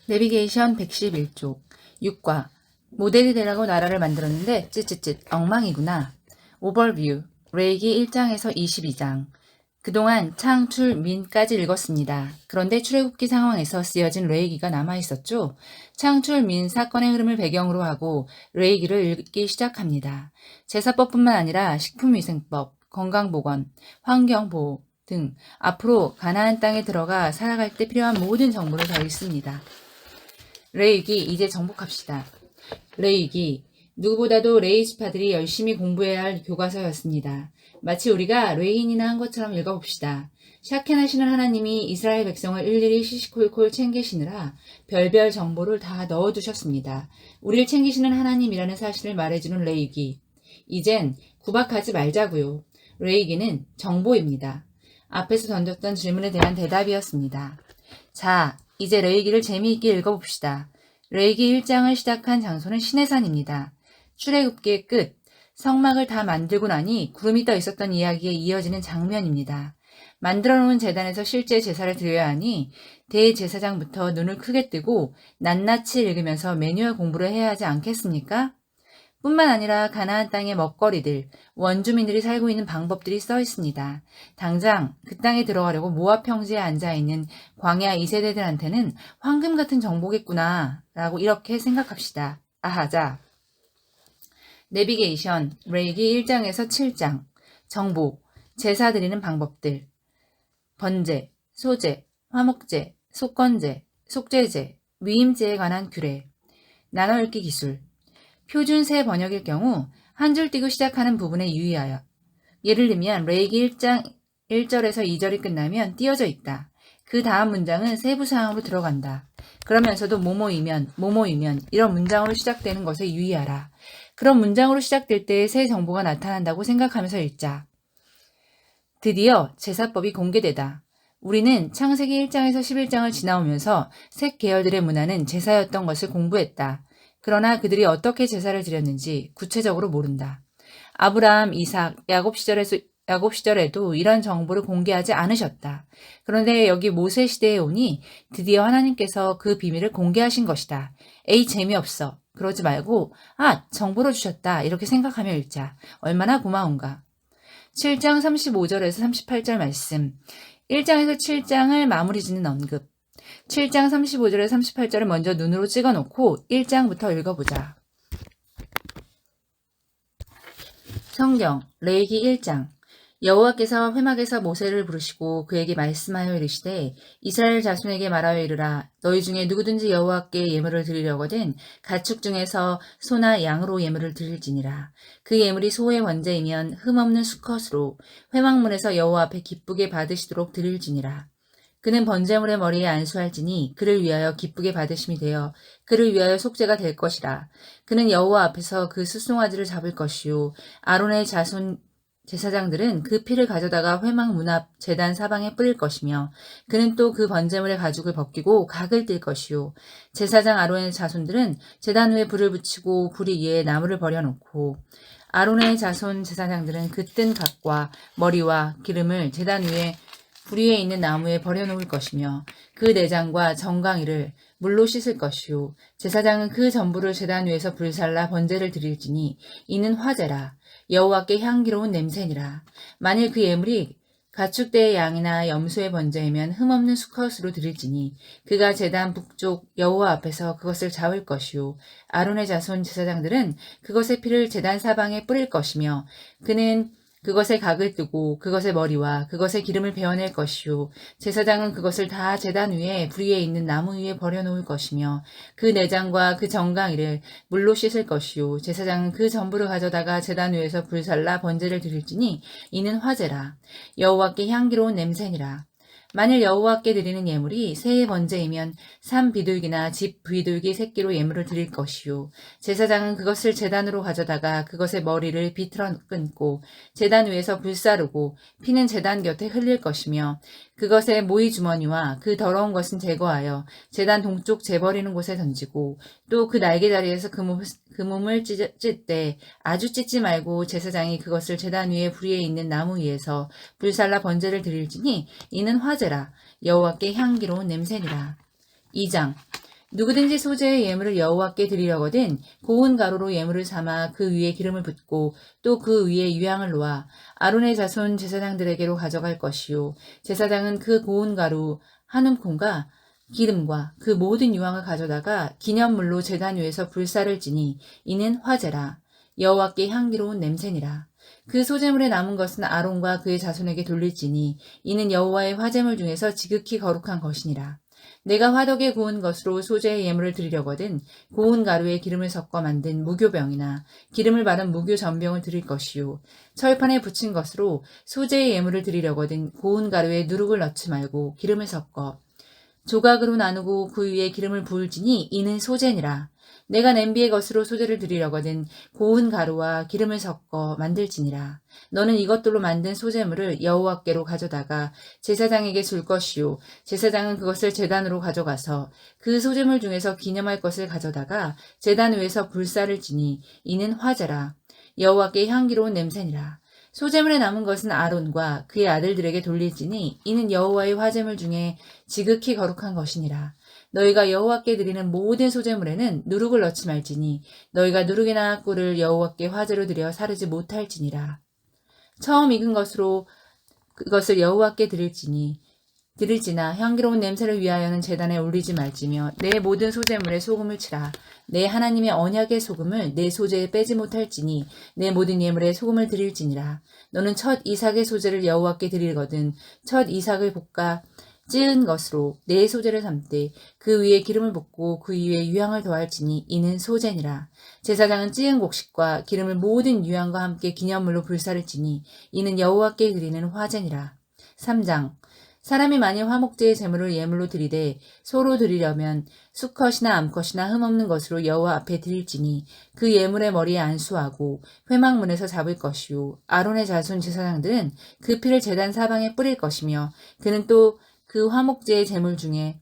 내비게이션 111쪽 6과 모델이 되라고 나라를 만들었는데 쯧쯧쯧 엉망이구나. 오버뷰 레이기 1장에서 22장 그동안 창출 민까지 읽었습니다. 그런데 출애굽기 상황에서 쓰여진 레이기가 남아있었죠. 창출 민 사건의 흐름을 배경으로 하고 레이기를 읽기 시작합니다. 제사법뿐만 아니라 식품위생법, 건강보건, 환경보호 등 앞으로 가나안 땅에 들어가 살아갈 때 필요한 모든 정보를 더 읽습니다. 레이기 이제 정복합시다. 레이기 누구보다도 레이 지파들이 열심히 공부해야 할 교과서였습니다. 마치 우리가 레이인이나 한 것처럼 읽어봅시다. 샤켄하시는 하나님이 이스라엘 백성을 일일이 시시콜콜 챙기시느라 별별 정보를 다 넣어두셨습니다. 우리를 챙기시는 하나님이라는 사실을 말해주는 레이기. 이젠 구박하지 말자고요. 레이기는 정보입니다. 앞에서 던졌던 질문에 대한 대답이었습니다. 자, 이제 레이기를 재미있게 읽어봅시다. 레이기 1장을 시작한 장소는 시내산입니다. 출애굽기의 끝, 성막을 다 만들고 나니 구름이 떠 있었던 이야기에 이어지는 장면입니다. 만들어 놓은 제단에서 실제 제사를 드려야 하니 대제사장부터 눈을 크게 뜨고 낱낱이 읽으면서 매뉴얼 공부를 해야 하지 않겠습니까? 뿐만 아니라 가나안 땅의 먹거리들, 원주민들이 살고 있는 방법들이 써 있습니다. 당장 그 땅에 들어가려고 모압 평지에 앉아있는 광야 2세대들한테는 황금 같은 정보겠구나 라고 이렇게 생각합시다. 아하자. 내비게이션, 레이기 1장에서 7장, 정보, 제사 드리는 방법들, 번제, 소제, 화목제, 속건제, 속죄제, 위임제에 관한 규례, 나눠 읽기 기술, 표준 새 번역일 경우 한 줄 띄고 시작하는 부분에 유의하여 예를 들면 레이기 1장 1절에서 2절이 끝나면 띄어져 있다. 그 다음 문장은 세부 사항으로 들어간다. 그러면서도 뭐뭐이면 이런 문장으로 시작되는 것에 유의하라. 그런 문장으로 시작될 때 새 정보가 나타난다고 생각하면서 읽자. 드디어 제사법이 공개되다. 우리는 창세기 1장에서 11장을 지나오면서 색 계열들의 문화는 제사였던 것을 공부했다. 그러나 그들이 어떻게 제사를 드렸는지 구체적으로 모른다. 아브라함, 이삭, 야곱 시절에도 이런 정보를 공개하지 않으셨다. 그런데 여기 모세 시대에 오니 드디어 하나님께서 그 비밀을 공개하신 것이다. 에이 재미없어. 그러지 말고 정보를 주셨다. 이렇게 생각하며 읽자. 얼마나 고마운가. 7장 35절에서 38절 말씀. 1장에서 7장을 마무리 짓는 언급. 7장 35절에 38절을 먼저 눈으로 찍어놓고 1장부터 읽어보자. 성경 레이기 1장 여호와께서 회막에서 모세를 부르시고 그에게 말씀하여 이르시되 이스라엘 자손에게 말하여 이르라 너희 중에 누구든지 여호와께 예물을 드리려거든 가축 중에서 소나 양으로 예물을 드릴지니라. 그 예물이 소의 번제이면 흠없는 수컷으로 회막문에서 여호와 앞에 기쁘게 받으시도록 드릴지니라. 그는 번제물의 머리에 안수할지니 그를 위하여 기쁘게 받으심이 되어 그를 위하여 속죄가 될 것이라. 그는 여호와 앞에서 그 숫송아지를 잡을 것이요 아론의 자손 제사장들은 그 피를 가져다가 회막 문 앞 제단 사방에 뿌릴 것이며 그는 또 그 번제물의 가죽을 벗기고 각을 뜰 것이요 제사장 아론의 자손들은 제단 위에 불을 붙이고 불 위에 나무를 버려놓고 아론의 자손 제사장들은 그 뜬 각과 머리와 기름을 제단 위에 불 위에 있는 나무에 버려놓을 것이며 그 내장과 정강이를 물로 씻을 것이요 제사장은 그 전부를 제단 위에서 불살라 번제를 드릴지니 이는 화제라. 여호와께 향기로운 냄새니라. 만일 그 예물이 가축대의 양이나 염소의 번제이면 흠없는 수컷으로 드릴지니 그가 제단 북쪽 여호와 앞에서 그것을 잡을 것이요 아론의 자손 제사장들은 그것의 피를 제단 사방에 뿌릴 것이며 그는 그것의 각을 뜨고 그것의 머리와 그것의 기름을 베어낼 것이요 제사장은 그것을 다 제단 위에 불 위에 있는 나무 위에 버려놓을 것이며 그 내장과 그 정강이를 물로 씻을 것이요 제사장은 그 전부를 가져다가 제단 위에서 불살라 번제를 드릴지니 이는 화제라. 여호와께 향기로운 냄새니라. 만일 여호와께 드리는 예물이 새의 번제이면 산 비둘기나 집 비둘기 새끼로 예물을 드릴 것이요 제사장은 그것을 제단으로 가져다가 그것의 머리를 비틀어 끊고 제단 위에서 불사르고 피는 제단 곁에 흘릴 것이며 그것의 모이 주머니와 그 더러운 것은 제거하여 제단 동쪽 재버리는 곳에 던지고 또 그 날개다리에서 그 몸을 찢때 아주 찢지 말고 제사장이 그것을 제단 위에 불 위에 있는 나무 위에서 불살라 번제를 드릴지니 이는 화제라. 여호와께 향기로운 냄새니라. 2장 누구든지 소재의 예물을 여호와께 드리려거든 고운 가루로 예물을 삼아 그 위에 기름을 붓고 또 그 위에 유향을 놓아 아론의 자손 제사장들에게로 가져갈 것이요 제사장은 그 고운 가루 한 움큼과 기름과 그 모든 유황을 가져다가 기념물로 제단 위에서 불사를 지니 이는 화제라 여호와께 향기로운 냄새니라. 그 소재물에 남은 것은 아론과 그의 자손에게 돌릴지니 이는 여호와의 화제물 중에서 지극히 거룩한 것이니라. 내가 화덕에 구운 것으로 소재의 예물을 드리려거든 고운 가루에 기름을 섞어 만든 무교병이나 기름을 바른 무교 전병을 드릴 것이요 철판에 붙인 것으로 소재의 예물을 드리려거든 고운 가루에 누룩을 넣지 말고 기름을 섞어 조각으로 나누고 그 위에 기름을 부을지니 이는 소재니라. 내가 냄비의 것으로 소재를 드리려거든 고운 가루와 기름을 섞어 만들지니라. 너는 이것들로 만든 소재물을 여호와께로 가져다가 제사장에게 줄 것이요 제사장은 그것을 제단으로 가져가서 그 소재물 중에서 기념할 것을 가져다가 제단 위에서 불사를 지니 이는 화제라. 여호와께 향기로운 냄새니라. 소재물에 남은 것은 아론과 그의 아들들에게 돌릴지니 이는 여호와의 화제물 중에 지극히 거룩한 것이니라. 너희가 여호와께 드리는 모든 소재물에는 누룩을 넣지 말지니 너희가 누룩이나 꿀을 여호와께 화제로 드려 사르지 못할지니라. 처음 익은 것으로 그것을 여호와께 드릴지나 향기로운 냄새를 위하여는 제단에 올리지 말지며 내 모든 소재물에 소금을 치라. 내 하나님의 언약의 소금을 내 소재에 빼지 못할지니 내 모든 예물에 소금을 드릴지니라. 너는 첫 이삭의 소재를 여호와께 드리거든 첫 이삭을 볶아 찌은 것으로 내 소재를 삼되 그 위에 기름을 붓고 그 위에 유향을 더할지니 이는 소재니라. 제사장은 찌은 곡식과 기름을 모든 유향과 함께 기념물로 불사를 지니 이는 여호와께 드리는 화제니라. 3장 사람이 만일 화목제의 제물을 예물로 드리되 소로 드리려면 수컷이나 암컷이나 흠없는 것으로 여호와 앞에 드릴지니 그 예물의 머리에 안수하고 회막문에서 잡을 것이요 아론의 자손 제사장들은 그 피를 제단 사방에 뿌릴 것이며 그는 또 그 화목제의 제물 중에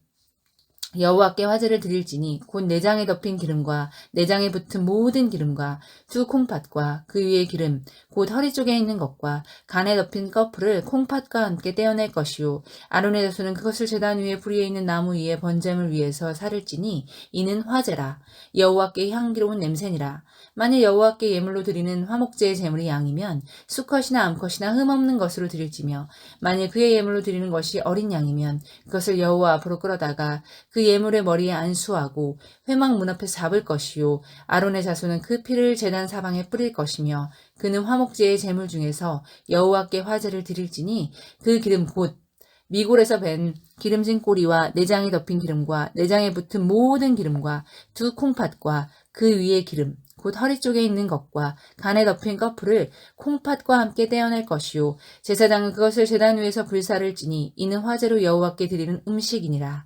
여호와께 화제를 드릴지니 곧 내장에 덮인 기름과 내장에 붙은 모든 기름과 두 콩팥과 그 위에 기름 곧 허리 쪽에 있는 것과 간에 덮인 커플을 콩팥과 함께 떼어낼 것이요 아론의 자손은 그것을 제단 위에 불 위에 있는 나무 위에 번제물 위에서 사를지니 이는 화제라 여호와께 향기로운 냄새니라. 만일 여호와께 예물로 드리는 화목제의 제물이 양이면 수컷이나 암컷이나 흠없는 것으로 드릴지며 만일 그의 예물로 드리는 것이 어린 양이면 그것을 여호와 앞으로 끌어다가 그 예물의 머리에 안수하고 회막 문 앞에서 잡을 것이요 아론의 자손은 그 피를 제단 사방에 뿌릴 것이며 그는 화목제의 제물 중에서 여호와께 화제를 드릴지니 그 기름 곧 미골에서 밴 기름진 꼬리와 내장에 덮인 기름과 내장에 붙은 모든 기름과 두 콩팥과 그 위에 기름 곧 허리 쪽에 있는 것과 간에 덮인 커플을 콩팥과 함께 떼어낼 것이요 제사장은 그것을 제단 위에서 불사를 지니 이는 화제로 여호와께 드리는 음식이니라.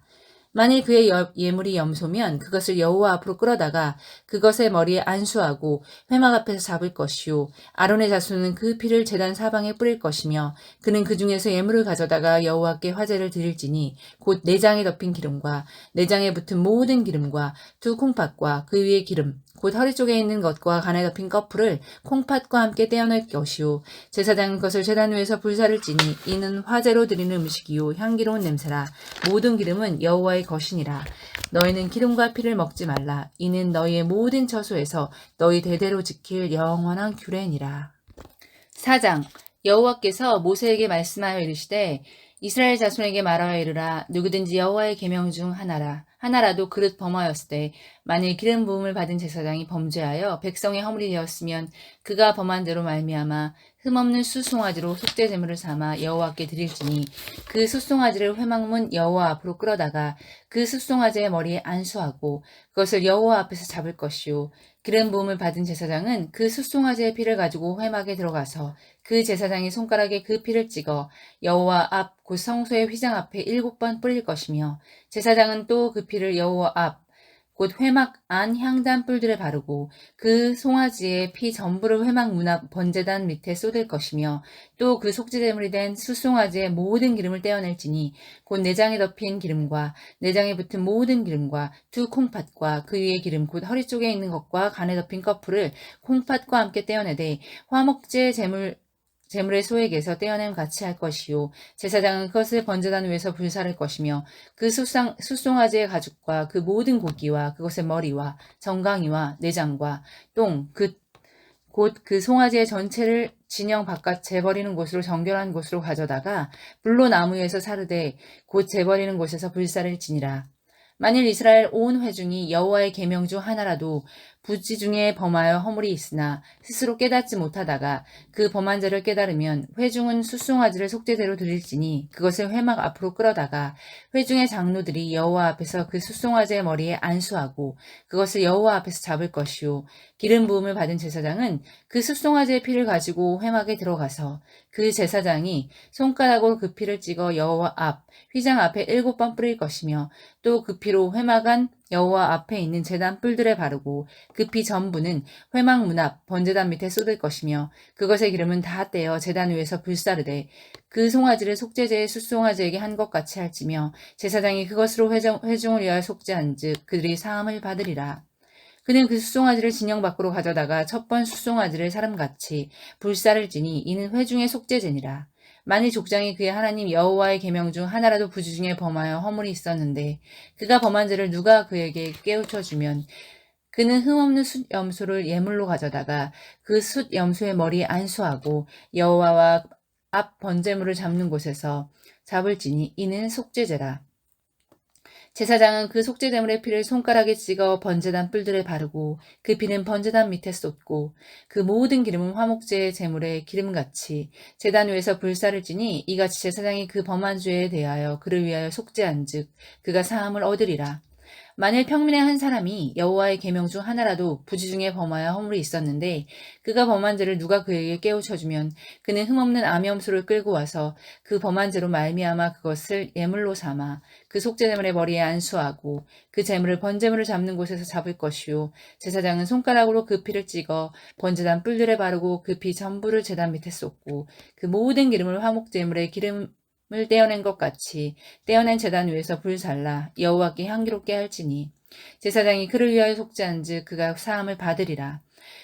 만일 그의 예물이 염소면 그것을 여호와 앞으로 끌어다가 그것의 머리에 안수하고 회막 앞에서 잡을 것이요 아론의 자손은 그 피를 제단 사방에 뿌릴 것이며 그는 그 중에서 예물을 가져다가 여호와께 화제를 드릴지니 곧 내장에 덮인 기름과 내장에 붙은 모든 기름과 두 콩팥과 그 위에 기름 곧 허리 쪽에 있는 것과 간에 덮인 커플을 콩팥과 함께 떼어낼 것이요 제사장은 그것을 제단 위에서 불사를 지니 이는 화제로 드리는 음식이요 향기로운 냄새라. 모든 기름은 여호와의 것이니라. 너희는 기름과 피를 먹지 말라. 이는 너희의 모든 처소에서 너희 대대로 지킬 영원한 규례니라. 4장 여호와께서 모세에게 말씀하여 이르시되 이스라엘 자손에게 말하여 이르라. 누구든지 여호와의 계명 중 하나라도 그릇 범하였을 때 만일 기름 부음을 받은 제사장이 범죄하여 백성의 허물이 되었으면 그가 범한 대로 말미암아 흠없는 수송아지로 속죄 제물을 삼아 여호와께 드릴지니 그 수송아지를 회막문 여호와 앞으로 끌어다가 그 수송아지의 머리에 안수하고 그것을 여호와 앞에서 잡을 것이요 기름 부음을 받은 제사장은 그 수송아지의 피를 가지고 회막에 들어가서 그 제사장이 손가락에 그 피를 찍어 여호와 앞 곧 성소의 휘장 앞에 7번 뿌릴 것이며 제사장은 또 그 피를 여호와 앞 곧 회막 안 향단 뿔들에 바르고 그 송아지의 피 전부를 회막 문 앞 번제단 밑에 쏟을 것이며 또 그 속죄제물이 된 수송아지의 모든 기름을 떼어낼지니 곧 내장에 덮인 기름과 내장에 붙은 모든 기름과 두 콩팥과 그 위에 기름 곧 허리 쪽에 있는 것과 간에 덮인 커플을 콩팥과 함께 떼어내되 화목제 제물 제물의 소액에서 떼어냄 같이 할 것이요 제사장은 그것을 번제단 위에서 불사를 것이며 그 숫송아지의 가죽과 그 모든 고기와 그것의 머리와 정강이와 내장과 똥 곧 그 송아지의 전체를 진영 바깥 재버리는 곳으로 정결한 곳으로 가져다가 불로 나무 위에서 사르되 곧 재버리는 곳에서 불사를 지니라. 만일 이스라엘 온 회중이 여호와의 계명 중 하나라도 부지 중에 범하여 허물이 있으나 스스로 깨닫지 못하다가 그 범한 죄를 깨달으면 회중은 숫송아지를 속죄제로 드릴지니 그것을 회막 앞으로 끌어다가 회중의 장로들이 여호와 앞에서 그 숫송아지의 머리에 안수하고 그것을 여호와 앞에서 잡을 것이요 기름 부음을 받은 제사장은 그 숫송아지의 피를 가지고 회막에 들어가서 그 제사장이 손가락으로 그 피를 찍어 여호와 앞 휘장 앞에 7번 뿌릴 것이며 또 그 피로 회막 안 여호와 앞에 있는 제단 뿔들에 바르고 그 피 전부는 회막 문 앞 번제단 밑에 쏟을 것이며 그것의 기름은 다 떼어 제단 위에서 불사르되 그 송아지를 속죄제의 숫송아지에게 한 것 같이 할지며 제사장이 그것으로 회중을 위하여 속죄한즉 그들이 사함을 받으리라. 그는 그 숫송아지를 진영 밖으로 가져다가 첫 번 숫송아지를 사람같이 불사를 지니 이는 회중의 속죄제니라. 만일 족장이 그의 하나님 여호와의 계명 중 하나라도 부지 중에 범하여 허물이 있었는데 그가 범한 죄를 누가 그에게 깨우쳐 주면 그는 흠없는 숫 염소를 예물로 가져다가 그 숫 염소의 머리에 안수하고 여호와와 앞 번제물을 잡는 곳에서 잡을지니 이는 속죄제라. 제사장은 그 속죄제물의 피를 손가락에 찍어 번제단 뿔들에 바르고 그 피는 번제단 밑에 쏟고 그 모든 기름은 화목제의 제물의 기름같이 제단 위에서 불사를 지니 이같이 제사장이 그 범한 죄에 대하여 그를 위하여 속죄한즉 그가 사함을 얻으리라. 만일 평민의 한 사람이 여호와의 계명 중 하나라도 부지 중에 범하여 허물이 있었는데 그가 범한 죄를 누가 그에게 깨우쳐 주면 그는 흠없는 암염소를 끌고 와서 그 범한 죄로 말미암아 그것을 예물로 삼아 그 속죄제물의 머리에 안수하고 그 제물을 번제물을 잡는 곳에서 잡을 것이요 제사장은 손가락으로 그 피를 찍어 번제단 뿔들에 바르고 그 피 전부를 제단 밑에 쏟고 그 모든 기름을 화목제물의 기름을 떼어낸 것 같이 떼어낸 제단 위에서 불살라 여호와께 향기롭게 할지니 제사장이 그를 위하여 속죄한즉 그가 사함을 받으리라.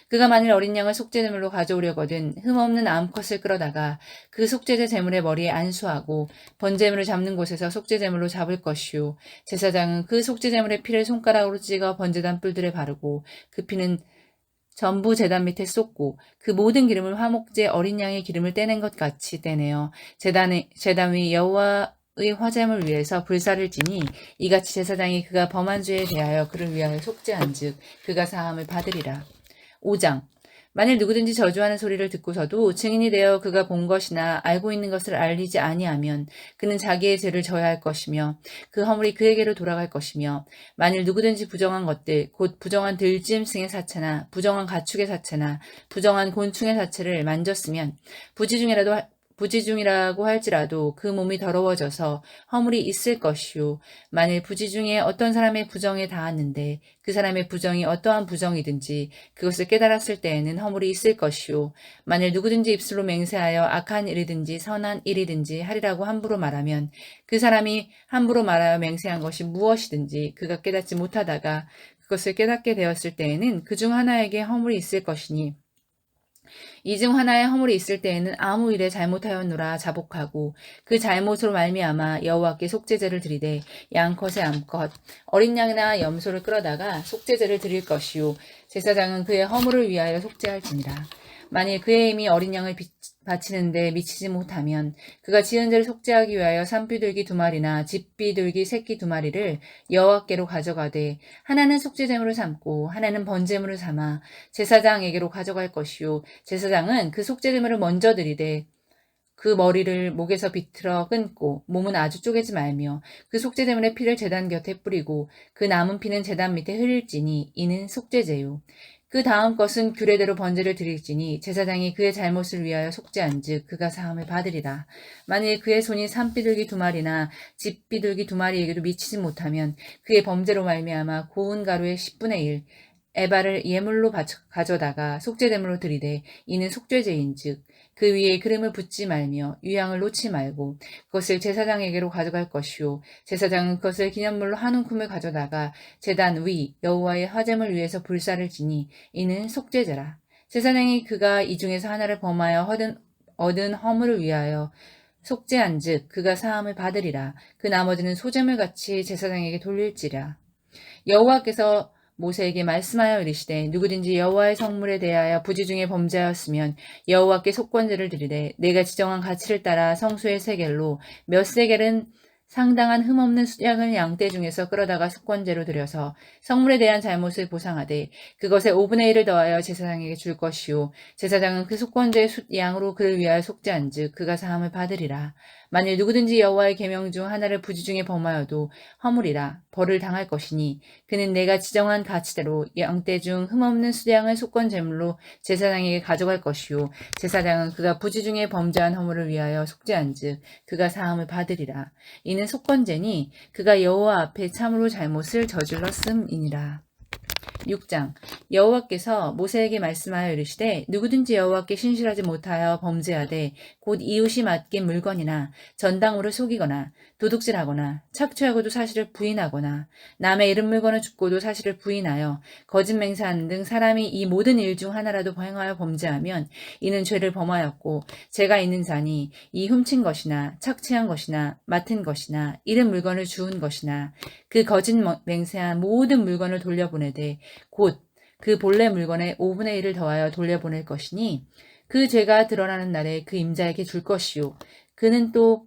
그가 만일 어린 양을 속죄제물로 가져오려거든 흠없는 암컷을 끌어다가 그 속죄제 제물의 머리에 안수하고 번제물을 잡는 곳에서 속죄제물로 잡을 것이요 제사장은 그 속죄제물의 피를 손가락으로 찍어 번제단 뿔들에 바르고 그 피는 전부 제단 밑에 쏟고 그 모든 기름을 화목제 어린 양의 기름을 떼낸 것 같이 떼내어 제단 위 여호와의 화제물 위에서 불사를 지니 이같이 제사장이 그가 범한 죄에 대하여 그를 위하여 속죄한즉 그가 사함을 받으리라. 5장 만일 누구든지 저주하는 소리를 듣고서도 증인이 되어 그가 본 것이나 알고 있는 것을 알리지 아니하면 그는 자기의 죄를 져야 할 것이며 그 허물이 그에게로 돌아갈 것이며 만일 누구든지 부정한 것들 곧 부정한 들짐승의 사체나 부정한 가축의 사체나 부정한 곤충의 사체를 만졌으면 부지 중이라고 할지라도 그 몸이 더러워져서 허물이 있을 것이요 만일 부지 중에 어떤 사람의 부정에 닿았는데 그 사람의 부정이 어떠한 부정이든지 그것을 깨달았을 때에는 허물이 있을 것이요 만일 누구든지 입술로 맹세하여 악한 일이든지 선한 일이든지 하리라고 함부로 말하면 그 사람이 함부로 말하여 맹세한 것이 무엇이든지 그가 깨닫지 못하다가 그것을 깨닫게 되었을 때에는 그 중 하나에게 허물이 있을 것이니 이 중 하나의 허물이 있을 때에는 아무 일에 잘못하였노라 자복하고 그 잘못으로 말미암아 여호와께 속죄제를 드리되 양컷의 암컷 어린 양이나 염소를 끌어다가 속죄제를 드릴 것이요 제사장은 그의 허물을 위하여 속죄할지니라. 만일 그의 힘이 어린 양을 바치는데 미치지 못하면 그가 지은 죄를 속죄하기 위하여 산비둘기 2마리나 집비둘기 새끼 2마리를 여호와께로 가져가되 하나는 속죄제물을 삼고 하나는 번제물을 삼아 제사장에게로 가져갈 것이요 제사장은 그 속죄제물을 먼저 드리되 그 머리를 목에서 비틀어 끊고 몸은 아주 쪼개지 말며 그 속죄제물의 피를 제단 곁에 뿌리고 그 남은 피는 제단 밑에 흘릴지니 이는 속죄제요. 그 다음 것은 규례대로 번제를 드릴지니 제사장이 그의 잘못을 위하여 속죄한즉 그가 사함을 받으리라. 만일 그의 손이 산비둘기 2마리나 집비둘기 2마리에게도 미치지 못하면 그의 범죄로 말미암아 고운 가루의 10분의 1 에바를 예물로 가져다가 속죄제물로 드리되 이는 속죄제인즉 그 위에 기름을 붓지 말며 유향을 놓지 말고 그것을 제사장에게로 가져갈 것이요 제사장은 그것을 기념물로 한 움큼을 가져다가 제단 위 여호와의 화제물 위에서 불사를 지니 이는 속죄제라. 제사장이 그가 이 중에서 하나를 범하여 얻은 허물을 위하여 속죄한즉 그가 사함을 받으리라. 그 나머지는 소재물 같이 제사장에게 돌릴지라. 여호와께서 모세에게 말씀하여 이르시되 누구든지 여호와의 성물에 대하여 부지 중에 범죄하였으면 여호와께 속건제를 드리되 내가 지정한 가치를 따라 성수의 세겔로 몇 세겔은 상당한 흠없는 수양을 양떼 중에서 끌어다가 속건제로 드려서 성물에 대한 잘못을 보상하되 그것에 5분의 1을 더하여 제사장에게 줄 것이요 제사장은 그 속건제의 숫양으로 그를 위하여 속죄한즉 그가 사함을 받으리라. 만일 누구든지 여호와의 계명 중 하나를 부지 중에 범하여도 허물이라 벌을 당할 것이니 그는 내가 지정한 가치대로 양떼 중 흠없는 수양을 속건 제물로 제사장에게 가져갈 것이요 제사장은 그가 부지 중에 범죄한 허물을 위하여 속죄한즉 그가 사함을 받으리라. 이는 속건제니 그가 여호와 앞에 참으로 잘못을 저질렀음이니라. 6장 여호와께서 모세에게 말씀하여 이르시되 누구든지 여호와께 신실하지 못하여 범죄하되 곧 이웃이 맡긴 물건이나 전당물을 속이거나 도둑질하거나 착취하고도 사실을 부인하거나 남의 잃은 물건을 줍고도 사실을 부인하여 거짓 맹세하는 등 사람이 이 모든 일 중 하나라도 행하여 범죄하면 이는 죄를 범하였고 죄가 있는 자니 이 훔친 것이나 착취한 것이나 맡은 것이나 잃은 물건을 주운 것이나 그 거짓 맹세한 모든 물건을 돌려보내되 곧 그 본래 물건의 5분의 1을 더하여 돌려보낼 것이니 그 죄가 드러나는 날에 그 임자에게 줄 것이요 그는 또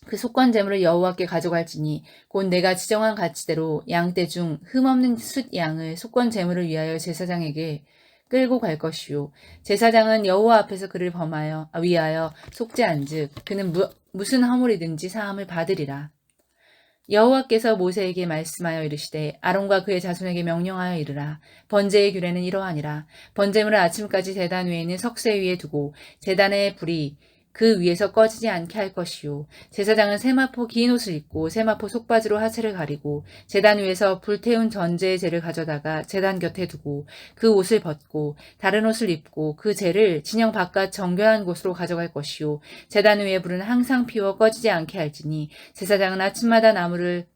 그 속건 제물을 여호와께 가져갈지니 곧 내가 지정한 가치대로 양떼 중 흠없는 숫 양을 속건 제물을 위하여 제사장에게 끌고 갈 것이요 제사장은 여호와 앞에서 그를 위하여 속죄한즉 그는 무슨 허물이든지 사함을 받으리라. 여호와께서 모세에게 말씀하여 이르시되 아론과 그의 자손에게 명령하여 이르라. 번제의 규례는 이러하니라. 번제물을 아침까지 제단 위에 있는 석쇠 위에 두고 제단의 불이 그 위에서 꺼지지 않게 할 것이요 제사장은 세마포 긴 옷을 입고 세마포 속바지로 하체를 가리고 제단 위에서 불태운 전제의 재를 가져다가 제단 곁에 두고 그 옷을 벗고 다른 옷을 입고 그 재를 진영 바깥 정결한 곳으로 가져갈 것이요 제단 위에 불은 항상 피워 꺼지지 않게 할지니 제사장은 아침마다 나무를